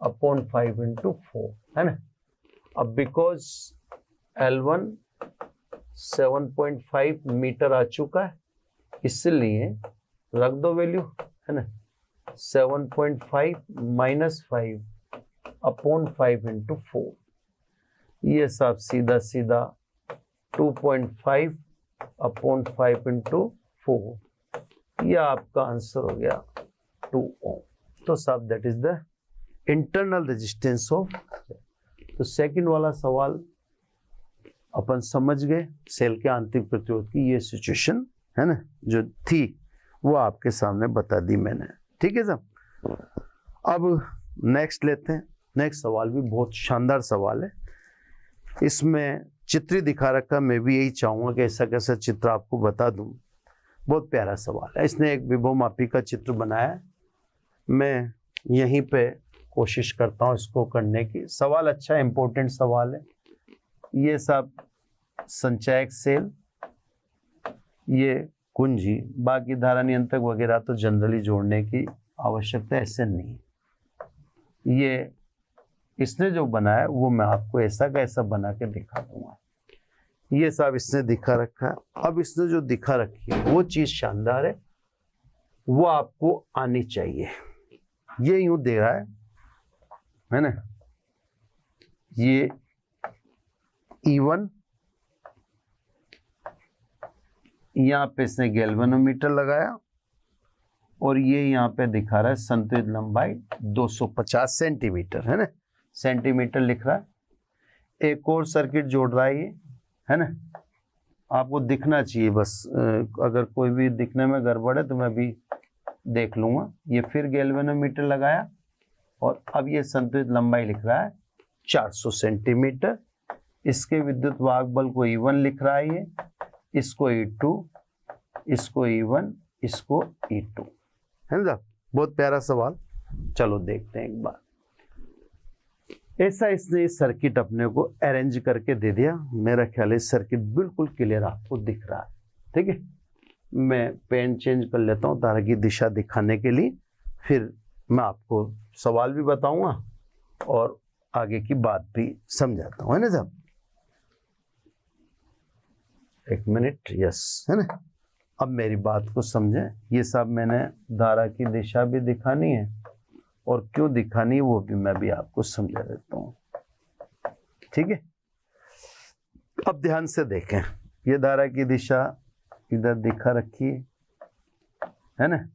upon 5 into 4 है ना। अब बिकॉज L1 7.5 मीटर आ चुका है, इसलिए रख दो वैल्यू है ना, 7.5 माइनस 5 अपॉन 5 इंटू 4, ये सब सीधा सीधा 2.5 अपॉन 5 इंटू 4, यह आपका आंसर हो गया 2 ओम। तो सब that is the internal resistance of. तो सेकंड वाला सवाल अपन समझ गए, सेल के आंतरिक प्रतिरोध की ये सिचुएशन है ना जो थी, वो आपके सामने बता दी मैंने, ठीक है साहब। अब नेक्स्ट लेते हैं। नेक्स्ट सवाल भी बहुत शानदार सवाल है, इसमें चित्र दिखा रखा, मैं भी यही चाहूंगा कि ऐसा कैसा चित्र आपको बता दूं। बहुत प्यारा सवाल है, इसने एक विभवमापी का चित्र बनाया, मैं यहीं पे कोशिश करता हूं इसको करने की। सवाल अच्छा इंपॉर्टेंट सवाल है। ये सब संचयक सेल, ये कुंजी, बाकी धारा नियंत्रक वगैरह तो जनरली जोड़ने की आवश्यकता ऐसे नहीं। ये इसने जो बनाया वो मैं आपको ऐसा कैसा बना के दिखा दूंगा। ये सब इसने दिखा रखा है। अब इसने जो दिखा रखी है वो चीज शानदार है, वो आपको आनी चाहिए। ये यूं दे रहा है ना, ये E1, यहाँ पे इसने गैल्वेनोमीटर लगाया, और ये यहाँ पे दिखा रहा है संतुलित लंबाई 250 सेंटीमीटर है ना, सेंटीमीटर लिख रहा है। एक और सर्किट जोड़ रहा है ये है ना, आपको दिखना चाहिए बस, अगर कोई भी दिखने में गड़बड़ है तो मैं भी देख लूंगा। ये फिर गैल्वेनोमीटर लगाया, और अब ये संतुलित लंबाई लिख रहा है 400 सेंटीमीटर। इसके विद्युत वाहक बल को E1 लिख रहा है, ये इसको E2, इसको E1, इसको E2 है ना। बहुत प्यारा सवाल, चलो देखते हैं एक बार। ऐसा इसने इस सर्किट अपने को अरेंज करके दे दिया। मेरा ख्याल है सर्किट बिल्कुल क्लियर आपको दिख रहा है, ठीक है। मैं पेन चेंज कर लेता हूँ तारा की दिशा दिखाने के लिए, फिर मैं आपको सवाल भी बताऊंगा और आगे की बात भी समझाता हूँ, है ना साहब। एक मिनट, यस है ना। अब मेरी बात को समझें, ये सब मैंने धारा की दिशा भी दिखानी है, और क्यों दिखानी है वो भी मैं भी आपको समझा देता हूँ, ठीक है। अब ध्यान से देखें, ये धारा की दिशा इधर दिखा रखी है ना,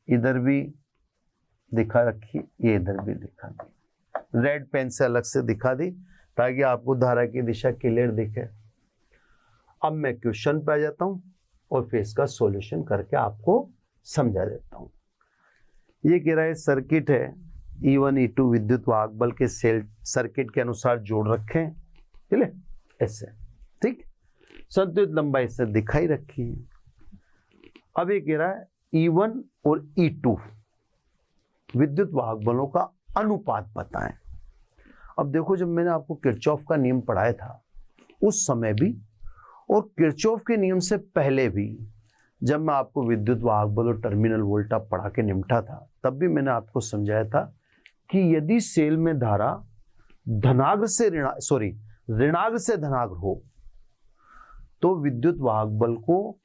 इधर भी दिखा रखी, ये इधर भी दिखा दी, रेड पेन से अलग से दिखा दी ताकि आपको धारा की दिशा क्लियर दिखे। अब मैं क्वेश्चन पे आ जाता हूँ और फिर इसका सॉल्यूशन करके आपको समझा देता हूँ। ये कह रहा है सर्किट है, E1 E2 विद्युत वाहक बल के सेल सर्किट के अनुसार जोड़ रखे हैं, ठीक है, ऐसे, ठीक। संतुलित लंबाई से दिखाई रखी है। अब ये कह रहा है E1 और E2 विद्युत वाहक बलों का अनुपात बताएं। अब देखो, जब मैंने आपको किरचॉफ का नियम पढ़ाया था उस समय भी और किरचॉफ के नियम से पहले भी, जब मैं आपको विद्युत वाहक बल और टर्मिनल वोल्टेज पढ़ा के निपटा था, तब भी मैंने आपको समझाया था कि यदि सेल में धारा ऋणाग्र से धनाग्र हो तो विद्युत वाहक बल को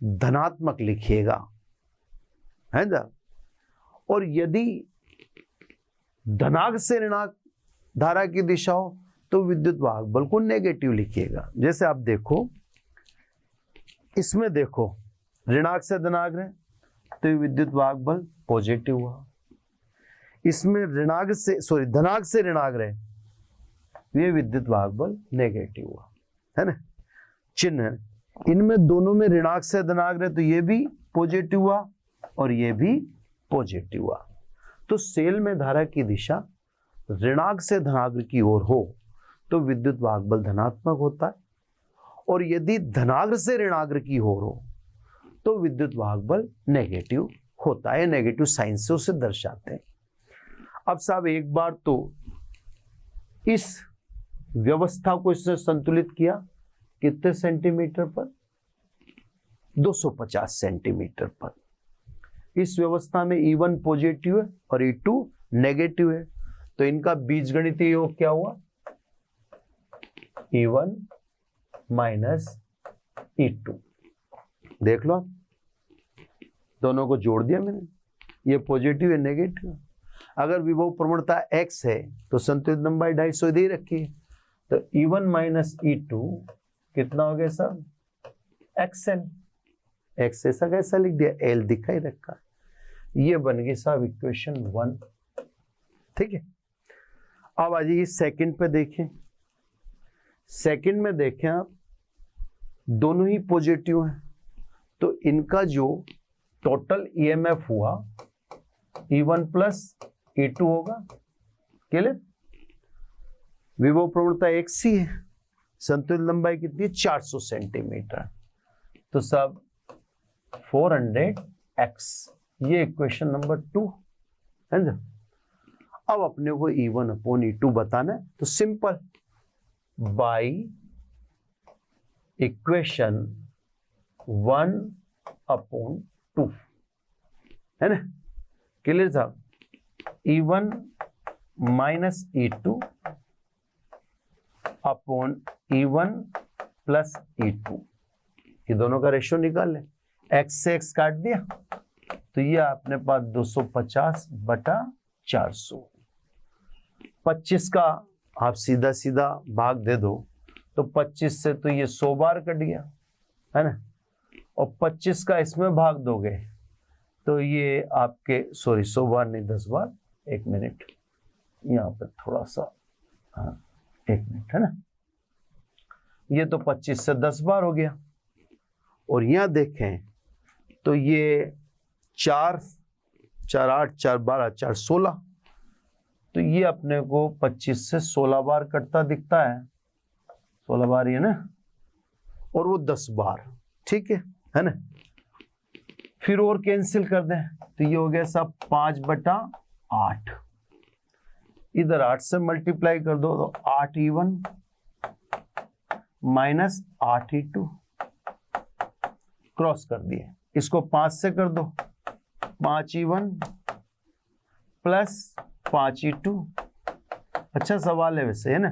धनात्मक लिखिएगा, है ना। और यदि धनाग्र से ऋणाग्र धारा की दिशा हो तो विद्युत वाहक बल को नेगेटिव लिखिएगा। जैसे आप देखो, इसमें देखो ऋणाग्र से धनाग्र है तो विद्युत वाहक बल पॉजिटिव हुआ। इसमें धनाग्र से ऋणाग्र है, ये विद्युत वाहक बल नेगेटिव हुआ, है ना। चिन्ह इनमें दोनों में ऋणाग्र से धनाग्र है तो ये भी पॉजिटिव हुआ और ये भी पॉजिटिव हुआ। तो सेल में धारा की दिशा ऋणाग्र से धनाग्र की ओर हो तो विद्युत वाहक बल धनात्मक होता है, और यदि धनाग्र से ऋणाग्र की ओर हो तो विद्युत वाहक बल नेगेटिव होता है। नेगेटिव साइन से उसे दर्शाते हैं। अब साहब एक बार तो इस व्यवस्था को इसने संतुलित किया, कितने सेंटीमीटर पर? 250 सेंटीमीटर पर। इस व्यवस्था में E1 पॉजिटिव है और E2 नेगेटिव है, तो इनका बीजगणितीय योग क्या हुआ? E1 minus E2। देख लो, दोनों को जोड़ दिया मैंने, ये पॉजिटिव है नेगेटिव है। अगर विभव प्रवणता x है तो संतुलित लंबाई 250 दे रखी है, तो E1 माइनस E2 कितना हो गया सब? XL। x ऐसा कैसा लिख दिया? L दिखाई रखा। ये बन गई साहब इक्वेशन 1। ठीक है, अब आ जाइए सेकंड पे देखें। सेकंड में देखें आप, दोनों ही पॉजिटिव हैं, तो इनका जो टोटल EMF हुआ E1 प्लस E2 होगा। क्लियर? विभव प्रवणता x ही है, संतुलित लंबाई कितनी है? 400 सेंटीमीटर, तो सब 400x। ये इक्वेशन नंबर 2 है ना। अब अपने को E1 अपॉन E2 बताना है, तो सिंपल बाई इक्वेशन 1 अपॉन 2, है ना। क्लियर साहब? E1 minus E2 upon E1 plus E2, ये दोनों का रेशियो निकाल लें। x से x काट दिया तो ये अपने पास 250 बटा 400। 25 का आप सीधा सीधा भाग दे दो तो 25 से तो ये 100 बार कट गया, है ना। और 25 का इसमें भाग दोगे तो ये आपके 100 बार नहीं 10 बार। एक मिनट, यहाँ पे थोड़ा सा, हाँ 1 मिनट, है ना। ये तो 25 से 10 बार हो गया, और यहाँ देखें तो ये 4 4 8 4 12 4 16, तो ये अपने को 25 से 16 बार कटता दिखता है। 16 बार ये ना, और वो 10 बार, ठीक है ना। फिर और कैंसिल कर दें तो ये हो गया सब 5 बटा 8। इधर 8 से मल्टीप्लाई कर दो तो 8E1 माइनस 8E2 क्रॉस कर दिए। इसको 5 से कर दो, 5E1 प्लस 5E2। अच्छा सवाल है वैसे, है ना।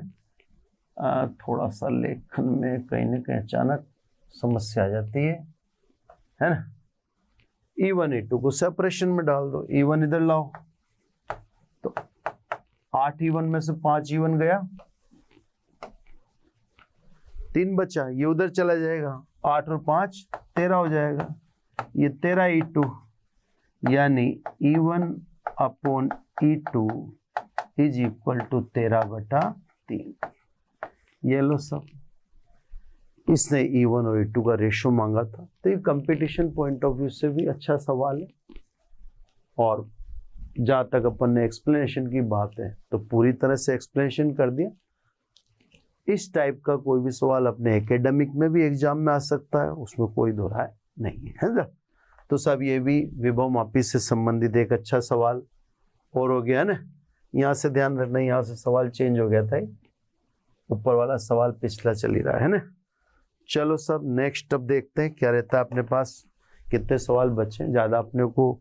थोड़ा सा लेखन में कहीं ना कहीं अचानक समस्या आ जाती है ना। E1 E2 को सेपरेशन में डाल दो, E1 इधर लाओ तो 8E1 में से 5E1 गया, 3 बचा, ये उधर चला जाएगा, 8 और 5 13 हो जाएगा, ये 13E2, यानी E1 upon E2 is equal to 13 बटा 3। ये लो सब, इसने E1 और E2 का रेशियो मांगा था, तो ये कंपटीशन पॉइंट ऑफ व्यू से भी अच्छा सवाल है। और जहां तक अपन ने एक्सप्लेनेशन की बात है तो पूरी तरह से एक्सप्लेनेशन कर दिया। इस टाइप का कोई भी सवाल अपने एकेडमिक में भी एग्जाम में आ सकता है, उसमें कोई दो राय नहीं है ना। तो सब ये भी विभव मापी से संबंधित एक अच्छा सवाल और हो गया ना। यहाँ से ध्यान रखना, यहाँ से सवाल चेंज हो गया था, ऊपर वाला सवाल पिछला चल ही रहा है ना। चलो सब नेक्स्ट अब देखते हैं क्या रहता है अपने पास, कितने सवाल बचे। ज़्यादा अपने को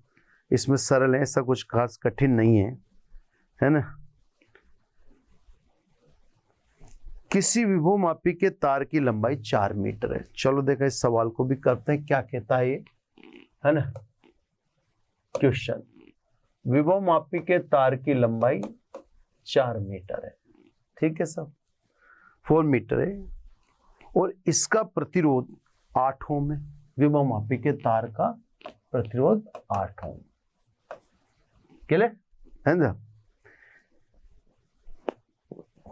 इसमें सरल है, ऐसा कुछ खास कठिन नहीं है ना। किसी विभव मापी के तार की लंबाई 4 मीटर है। चलो देखा इस सवाल को भी करते हैं, क्या कहता है ये, है ना। क्वेश्चन, विभव मापी के तार की लंबाई 4 मीटर है, ठीक है सब, 4 मीटर है, और इसका प्रतिरोध 8 ओम है। विभव मापी के तार का प्रतिरोध 8 ओम, क्लियर है ना।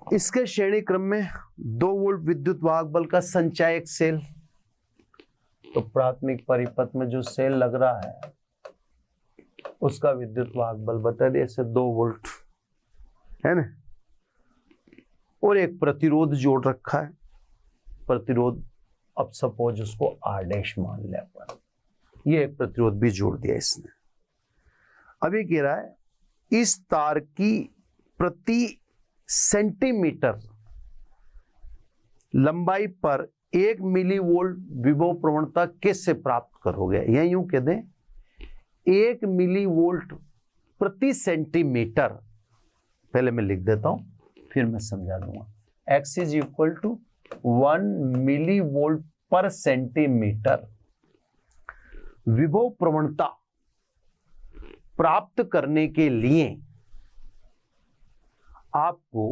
इसके श्रेणी क्रम में 2 वोल्ट विद्युत वाहक बल का संचायक सेल, तो प्राथमिक परिपथ में जो सेल लग रहा है उसका विद्युत वाहक बल बता दिए, ऐसे 2 वोल्ट है ना। और एक प्रतिरोध जोड़ रखा है, प्रतिरोध अब सपोज उसको R डैश मान लिया अपन, ये एक प्रतिरोध भी जोड़ दिया इसने। अभी कह रहा है इस तार की प्रति सेंटीमीटर लंबाई पर 1 मिलीवोल्ट विभव प्रवणता कैसे प्राप्त करोगे, या यूं कह दें 1 मिलीवोल्ट प्रति सेंटीमीटर। पहले मैं लिख देता हूं फिर मैं समझा दूंगा। X is equal to 1 millivolt पर सेंटीमीटर विभव प्रवणता प्राप्त करने के लिए आपको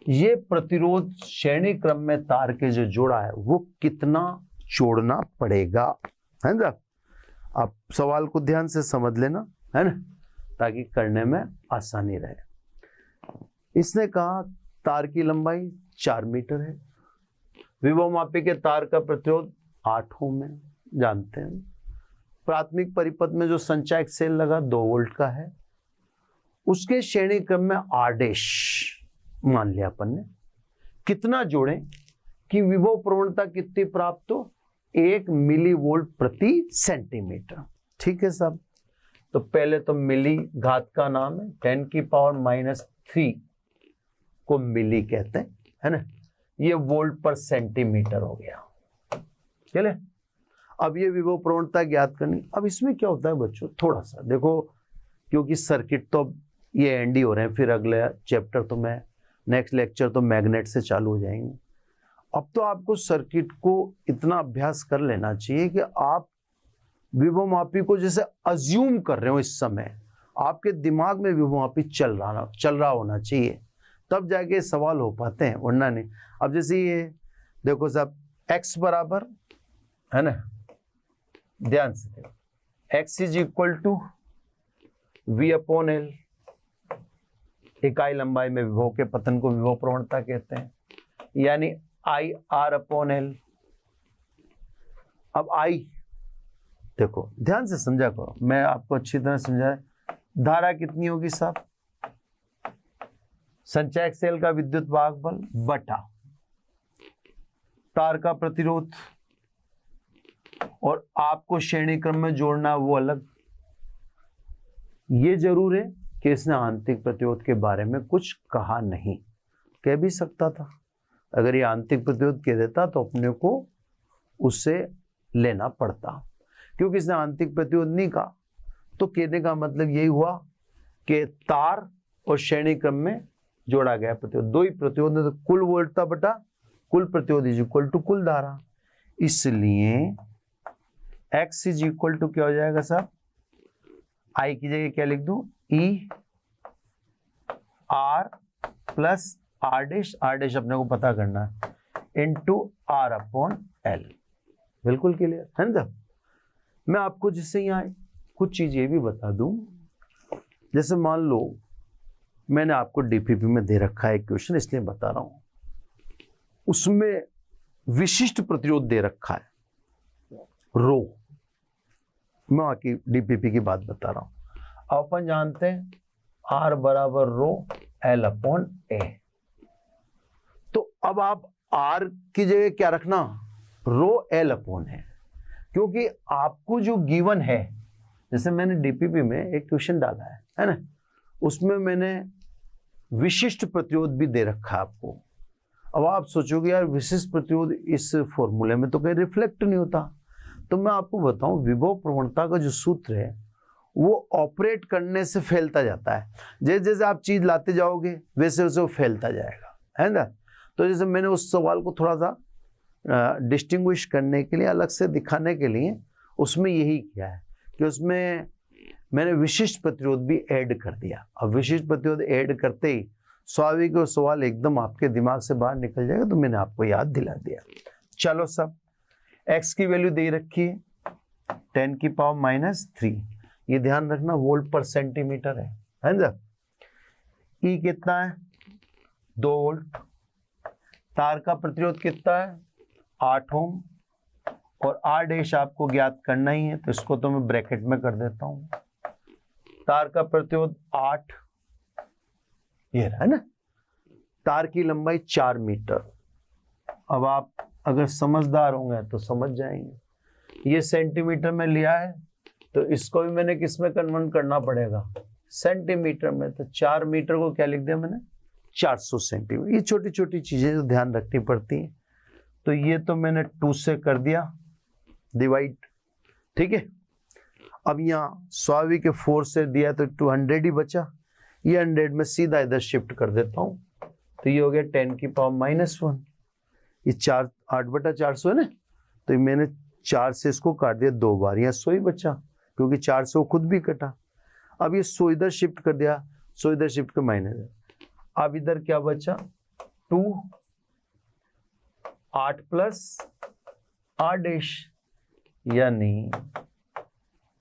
ये प्रतिरोध श्रेणी क्रम में तार के जो जोड़ा है वो कितना जोड़ना पड़ेगा, है ना। आप सवाल को ध्यान से समझ लेना, है ना, ताकि करने में आसानी रहे। इसने कहा तार की लंबाई 4 मीटर है, विभव मापी के तार का प्रतिरोध 8 ओम है, जानते हैं। प्राथमिक परिपथ में जो संचायक सेल लगा 2 वोल्ट का है, उसके श्रेणी क्रम में R डैश मान लिया अपन ने। कितना जोड़ें कि विभव प्रवणता कितनी प्राप्त हो, 1 मिलीवोल्ट प्रति सेंटीमीटर, ठीक है साहब। तो पहले तो मिली घात का नाम है, 10 की पावर -3 को मिली कहते हैं, है ना। ये वोल्ट पर सेंटीमीटर हो गया, चले। अब ये विभव प्रवणता ज्ञात करनी। अब इसमें क्या होता है बच्चों, थोड़ा सा देखो, क्योंकि सर्किट तो ये एंड ही हो रहे हैं, फिर अगले चैप्टर तो मैं नेक्स्ट लेक्चर तो मैग्नेट से चालू हो जाएंगे। अब तो आपको सर्किट को इतना अभ्यास कर लेना चाहिए कि आप विभव मापी को जैसे अज्यूम कर रहे हो, इस समय आपके दिमाग में विभव मापी चल रहा होना चाहिए, तब जाके सवाल हो पाते हैं, वरना नहीं। अब जैसे ये देखो साहब, x बराबर है ना, ध्यान से देखो, x is equal to V/L, इकाई लंबाई में विभव के पतन को विभव प्रवणता कहते हैं, यानी IR/L। अब I देखो ध्यान से समझा करो, मैं आपको अच्छी तरह समझाया। धारा कितनी होगी साहब, संचायक सेल का विद्युत वाहक बल बटा तार का प्रतिरोध, और आपको श्रेणी क्रम में जोड़ना वो अलग। ये जरूर है कि इसने आंतरिक प्रतिरोध के बारे में कुछ कहा नहीं, कह भी सकता था। अगर ये आंतरिक प्रतिरोध कह देता तो अपने को उससे लेना पड़ता, क्योंकि इसने आंतरिक प्रतिरोध नहीं कहा, तो कहने का मतलब यही हुआ कि तार और श्रेणी क्रम में जोड़ा गया प्रतिरोध, 2 ही प्रतिरोध है, तो कुल वोल्टता बटा कुल प्रतिरोध इज इक्वल टू कुल धारा। इसलिए x इज इक्वल टू क्या हो जाएगा साहब, I की जगह क्या लिख दूं, E R plus R dash अपने को पता करना है, इंटू R/L। बिल्कुल क्लियर है ना। मैं आपको जिससे यहाँ कुछ चीज ये भी बता दूं, जैसे मान लो मैंने आपको डीपीपी में दे रखा है क्वेश्चन, इसलिए बता रहा हूं, उसमें विशिष्ट प्रतिरोध दे रखा है रो, मैं वहां की डीपीपी की बात बता रहा हूं। अपन जानते हैं R बराबर रो L/A, अब आप R की जगह क्या रखना, रो L अपॉन है, क्योंकि आपको जो गिवन है, जैसे मैंने डीपीपी में एक क्वेश्चन डाला है ना, उसमें मैंने विशिष्ट प्रतिरोध भी दे रखा है आपको। अब आप सोचोगे यार विशिष्ट प्रतिरोध इस फॉर्मूले में तो कहीं रिफ्लेक्ट नहीं होता, तो मैं आपको बताऊं विभव प्रवणता का जो सूत्र है वो ऑपरेट करने से फैलता जाता है। जैसे जैसे आप चीज लाते जाओगे वैसे वैसे वो फैलता जाएगा, है ना। तो जैसे मैंने उस सवाल को थोड़ा सा डिस्टिंग्विश करने के लिए, अलग से दिखाने के लिए उसमें यही किया है कि उसमें मैंने विशिष्ट प्रतिरोध भी ऐड कर दिया। अब विशिष्ट प्रतिरोध ऐड करते ही स्वाभाविक वो सवाल एकदम आपके दिमाग से बाहर निकल जाएगा, तो मैंने आपको याद दिला दिया। चलो सब, x की वैल्यू दे रखी है 10⁻³ ये ध्यान रखना वोल्ट पर सेंटीमीटर है ना। E कितना है, 2 वोल्ट। तार का प्रतिरोध कितना है, 8 ओम। और R' आपको ज्ञात करना ही है, तो इसको तो मैं ब्रैकेट में कर देता हूं। तार का प्रतिरोध 8, ये रहा है ना। तार की लंबाई 4 मीटर। अब आप अगर समझदार होंगे तो समझ जाएंगे, ये सेंटीमीटर में लिया है तो इसको भी मैंने किस में कन्वर्ट करना पड़ेगा, सेंटीमीटर में। तो 4 मीटर को क्या लिख दिया मैंने, 400 सेंटीमीटर। ये छोटी छोटी चीजें जो ध्यान रखनी पड़ती हैं। तो ये तो मैंने 2 से कर दिया डिवाइड, ठीक है। अब यहाँ स्वाभाविक 4 से दिया तो 200 ही बचा, ये 100 में सीधा इधर शिफ्ट कर देता हूँ, तो ये हो गया 10⁻⁻⁻1। ये 8/400 है ना, तो मैंने 4 से इसको काट दिया 2 बार, यहाँ 100 ही बचा, क्योंकि 4 से वो खुद भी कटा। अब ये 100 इधर शिफ्ट कर दिया, 100 इधर शिफ्ट कर माइनस। अब इधर क्या बचा, 2, 8 प्लस R', यानी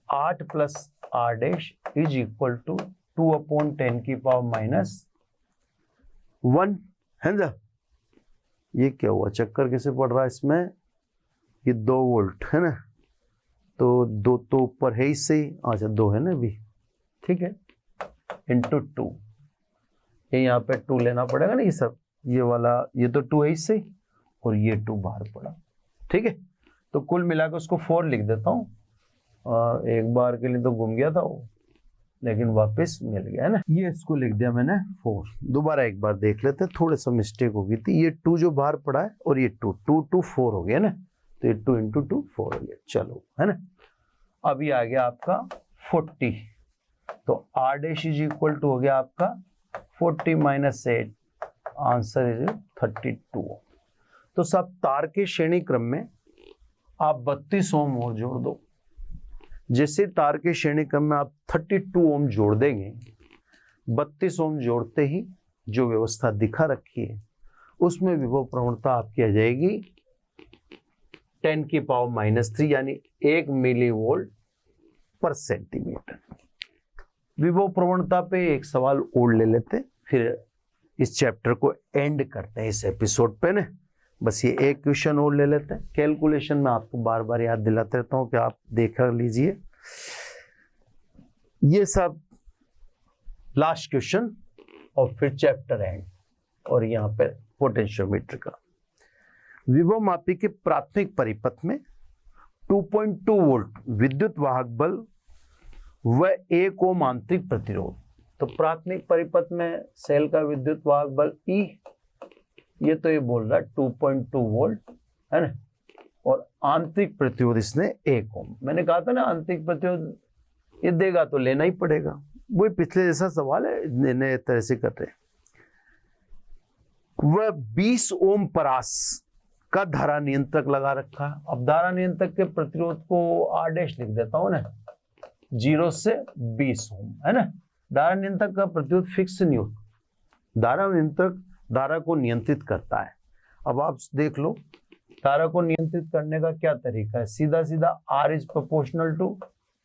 8 plus R' is equal to 2/10⁻⁻1 है ना। ये क्या हुआ, चक्कर कैसे पड़ रहा है इसमें, ये 2 वोल्ट है ना, तो 2 तो ऊपर है इससे ही, अच्छा 2 है ना अभी, ठीक है, इंटू 2। ये यहाँ पे 2 लेना पड़ेगा ना, ये सब ये वाला, ये तो 2 है इससे ही, और ये 2 बाहर पड़ा, ठीक है। तो कुल मिलाकर उसको 4 लिख देता हूँ। एक बार के लिए तो घूम गया था वो, लेकिन वापस मिल गया है ना। ये इसको लिख दिया मैंने 4। दोबारा एक बार देख लेते हैं, थोड़ा सा मिस्टेक हो गई थी। ये 2 जो बाहर पड़ा है और ये 2 2 4 हो गया ना, तो ये 2 × 2 4 हो गया। चलो है ना, अभी आ गया आपका 40, तो R' इज इक्वल टू हो गया आपका 40 - 8, आंसर इज 32। तो सब तार के श्रेणी क्रम में आप 32 ओम और जोड़ दो। जैसे तार के श्रेणी क्रम में आप 32 ओम जोड़ देंगे, 32 ओम जोड़ते ही जो व्यवस्था दिखा रखी है उसमें विभव प्रवणता आपकी आ जाएगी 10⁻³ यानी 1 मिलीवोल्ट पर सेंटीमीटर। विभव प्रवणता पे एक सवाल और ले लेते, फिर इस चैप्टर को एंड करते हैं इस एपिसोड पे ना। बस ये एक क्वेश्चन और ले लेते हैं। कैलकुलेशन में आपको बार बार याद दिलाते रहता हूँ कि आप देखा लीजिए। ये सब लास्ट क्वेश्चन और फिर चैप्टर एंड। और यहाँ पे पोटेंशियोमीटर का विभव मापी के प्राथमिक परिपथ में 2.2 वोल्ट विद्युत वाहक बल व 1 ओम आंतरिक प्रतिरोध। तो प्राथमिक परिपथ में सेल का विद्युत वाहक बल E, ये तो ये बोल रहा है 2.2 वोल्ट है ना, और आंतरिक प्रतिरोध इसने 1 ओम। मैंने कहा था ना आंतरिक प्रतिरोध ये देगा तो लेना ही पड़ेगा, वही पिछले जैसा सवाल है, नए तरह से कर रहे हैं। वह 20 ओम परास का धारा नियंत्रक लगा रखा है। अब धारा नियंत्रक के प्रतिरोध को R' लिख देता हूं ना, 0 से 20 ओम है ना। धारा नियंत्रक का प्रतिरोध फिक्स नहीं होता, धारा नियंत्रक धारा को नियंत्रित करता है। अब आप देख लो धारा को नियंत्रित करने का क्या तरीका है, सीधा सीधा R is proportional to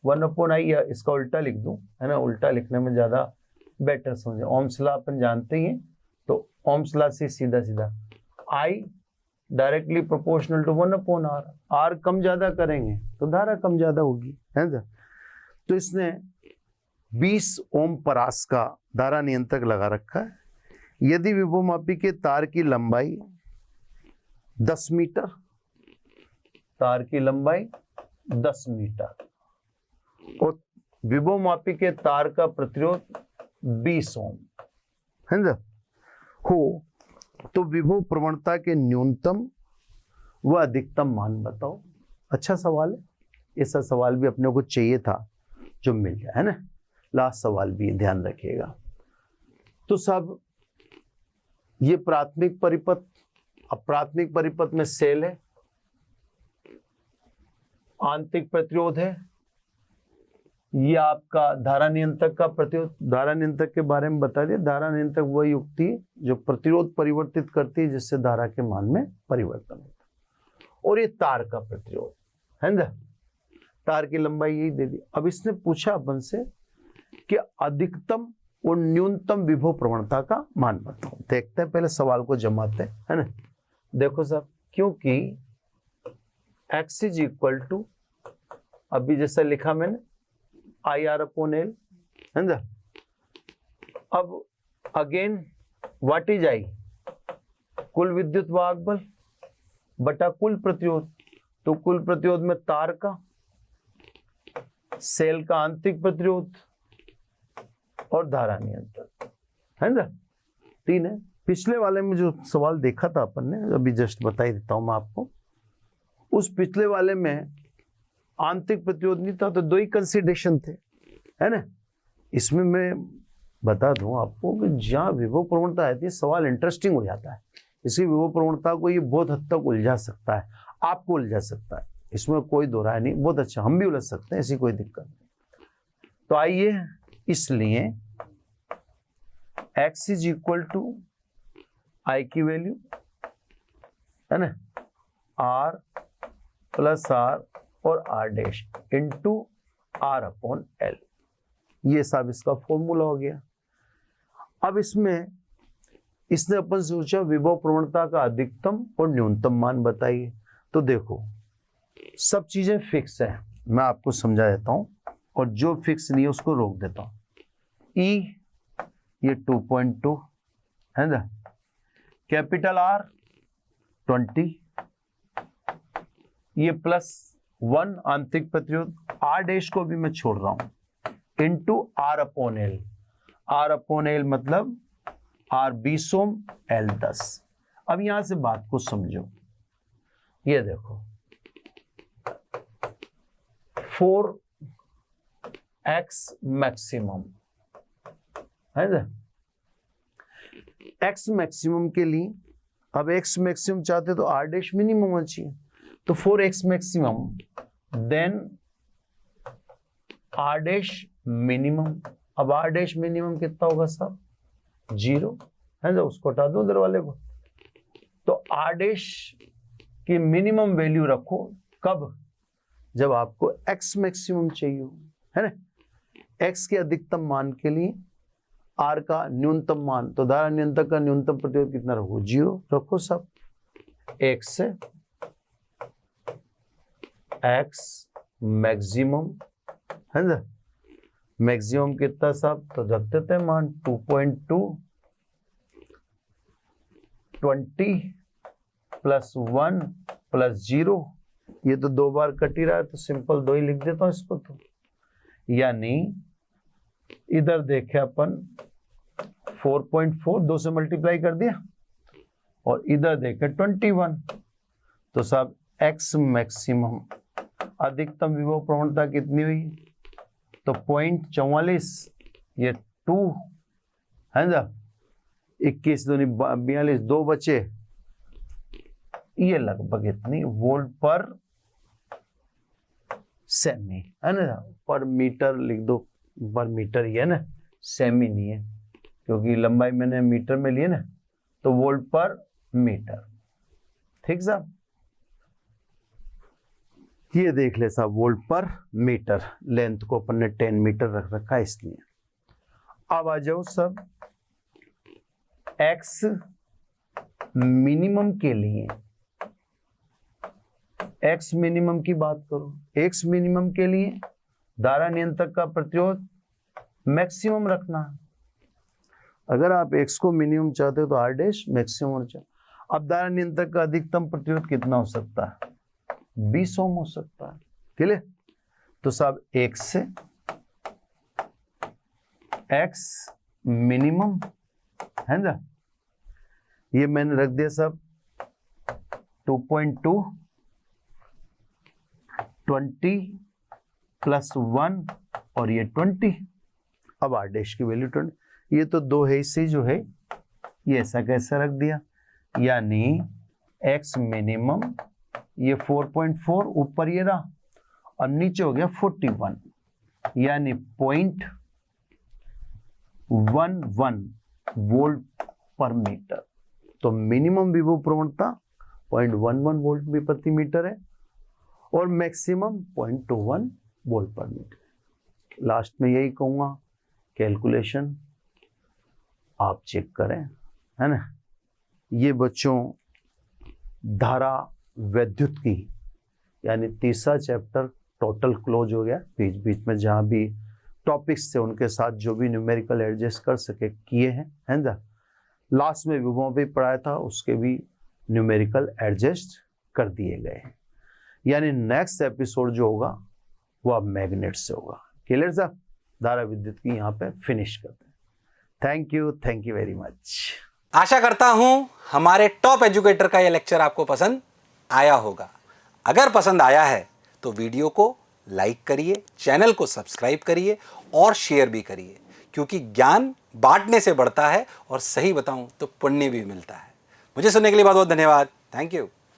1/I, या इसका उल्टा लिख दूं है ना, उल्टा लिखने में ज्यादा बेटर समझे। ओम्स लॉ अपन जानते ही हैं, तो ओम्स लॉ से सीधा सीधा I directly proportional to 1/R। R कम ज्यादा करेंगे तो धारा कम ज्यादा होगी, है ना। तो इसने 20 ओम परास का धारा नियंत्रक लगा रखा है। यदि विभव मापी के तार की लंबाई 10 मीटर, तार की लंबाई 10 मीटर और विभवमापी के तार का प्रतिरोध 20 ओम है ना हो, तो विभव प्रवणता के न्यूनतम व अधिकतम मान बताओ। अच्छा सवाल है, ऐसा सवाल भी अपने को चाहिए था जो मिल जाए, है ना। लास्ट सवाल भी ध्यान रखिएगा। तो सब ये प्राथमिक परिपथ, अब प्राथमिक परिपथ में सेल है, आंतरिक प्रतिरोध है, ये आपका धारा नियंत्रक का प्रतिरोध। धारा नियंत्रक के बारे में बता दिया, धारा नियंत्रक वह युक्ति है जो प्रतिरोध परिवर्तित करती है जिससे धारा के मान में परिवर्तन होता है। और ये तार का प्रतिरोध है ना, तार की लंबाई यही दे दी। अब इसने पूछा अपन से कि अधिकतम और न्यूनतम विभव प्रवणता का मान बताओ। देखते हैं, पहले सवाल को जमाते हैं, है ना। देखो साहब, क्योंकि x इज इक्वल टू, अभी जैसा लिखा मैंने IR/L है ना। अब अगेन व्हाट इज I, कुल विद्युत वाहक बल बटा कुल प्रतिरोध। तो कुल प्रतिरोध में तार का, सेल का आंतरिक प्रतिरोध और धारा नियंत्रक है ना, 3 है। पिछले वाले में जो सवाल देखा था अपन ने, अभी जस्ट बता ही देता हूं मैं आपको। उस पिछले वाले में आंतरिक प्रतिरोध नहीं था, तो 2 ही कंसिडरेशन थे, है ना। इसमें मैं बता दूं आपको कि जहां विभव प्रवणता आती है सवाल इंटरेस्टिंग हो जाता है। इसकी विभव प्रवणता को ये बहुत हद तक उलझा सकता है, आपको उलझा सकता है, इसमें कोई दो राय नहीं। बहुत अच्छा, हम भी उलझ सकते हैं, ऐसी कोई दिक्कत नहीं। तो आइए, इसलिए x is equal to I की वैल्यू है ना, R प्लस R और R डैश इंटू R/L, ये सब इसका फॉर्मूला हो गया। अब इसमें इसने अपन सोचा विभव प्रवणता का अधिकतम और न्यूनतम मान बताइए। तो देखो, सब चीजें फिक्स है, मैं आपको समझा देता हूं, और जो फिक्स नहीं है उसको रोक देता हूं। E ये 2.2 है ना, कैपिटल R 20, ये +1 आंतरिक प्रतिरोध, R डैश को भी मैं छोड़ रहा हूं, इंटू R/L। R/L मतलब R 20 ओम, L 10। अब यहां से बात को समझो, ये देखो 4x मैक्सिमम है ना। x मैक्सिमम के लिए, अब x मैक्सिमम चाहते तो R डैश मिनिमम होना चाहिए, तो 4x maximum then R dash minimum. अब R डैश मिनिमम कितना होगा साहब, 0 है ना, उसको हटा दो उधर वाले को। तो R डैश की मिनिमम वैल्यू रखो, कब, जब आपको x मैक्सिमम चाहिए है ना। x के अधिकतम मान के लिए R का न्यूनतम मान, तो धारा नियंत्रक का न्यूनतम प्रतिरोध कितना रखो, 0 रखो सब। x से x मैक्सिमम है ना, मैक्सिमम कितना साहब, तो रख देते हैं मान 2.2, 20 + 1 + 0, ये तो 2 बार कट ही रहा है, तो सिंपल 2 ही लिख देता हूं इसको। तो यानी इधर देखे अपन 4.4 2 से मल्टीप्लाई कर दिया, और इधर देखे 21, तो साहब x मैक्सिमम अधिकतम विभव प्रवणता कितनी हुई, तो 0.44, ये 2 है ना, 21 दूनी 42, 2 बचे, ये लगभग इतनी वोल्ट पर सेमी है ना। पर मीटर लिख दो, पर मीटर ही है ना, सेमी नहीं है, क्योंकि लंबाई मैंने मीटर में ली है ना, तो वोल्ट पर मीटर। ठीक साहब, ये देख ले साहब, वोल्ट पर मीटर, लेंथ को अपन ने 10 मीटर रख रखा है इसलिए। अब आ जाओ सब, एक्स मिनिमम के लिए, एक्स मिनिमम की बात करो, एक्स मिनिमम के लिए धारा नियंत्रक का प्रतिरोध मैक्सिमम रखना। अगर आप एक्स को मिनिमम चाहते हो तो आर डैश मैक्सिमम होना चाहिए। अब धारा नियंत्रक का अधिकतम प्रतिरोध कितना हो सकता है? 20 ओम हो सकता है। क्लियर? तो साहब 1 से x मिनिमम है ना, ये मैंने रख दिया सब 2.2 20 प्लस 1 और ये 20। अब r डैश की वैल्यू 20, ये तो 2 है, इससे जो है ये ऐसा कैसा रख दिया, यानी x मिनिमम ये 4.4 ऊपर ये रहा और नीचे हो गया 41, यानी 0.11 वोल्ट पर मीटर। तो मिनिमम विभव प्रवणता 0.11 वोल्ट भी प्रति मीटर है और मैक्सिमम 0.21 वोल्ट पर मीटर। लास्ट में यही कहूंगा, कैलकुलेशन आप चेक करें, है ना। ये बच्चों धारा विद्युत की यानी तीसरा चैप्टर टोटल क्लोज हो गया। बीच बीच में जहां भी टॉपिक्स थे उनके साथ जो भी न्यूमेरिकल एडजस्ट कर सके किए हैं, है ना। लास्ट में विभव भी पढ़ाया था, उसके भी न्यूमेरिकल एडजस्ट कर दिए गए हैं। यानी नेक्स्ट एपिसोड जो होगा वो अब मैग्नेट से होगा। क्लियर साहब? धारा विद्युत की यहाँ पे फिनिश करते हैं। Thank you very much. आशा करता हूं हमारे टॉप एजुकेटर का यह लेक्चर आपको पसंद आया होगा। अगर पसंद आया है तो वीडियो को लाइक करिए, चैनल को सब्सक्राइब करिए और शेयर भी करिए, क्योंकि ज्ञान बांटने से बढ़ता है और सही बताऊं तो पुण्य भी मिलता है। मुझे सुनने के लिए बहुत बहुत धन्यवाद। Thank you.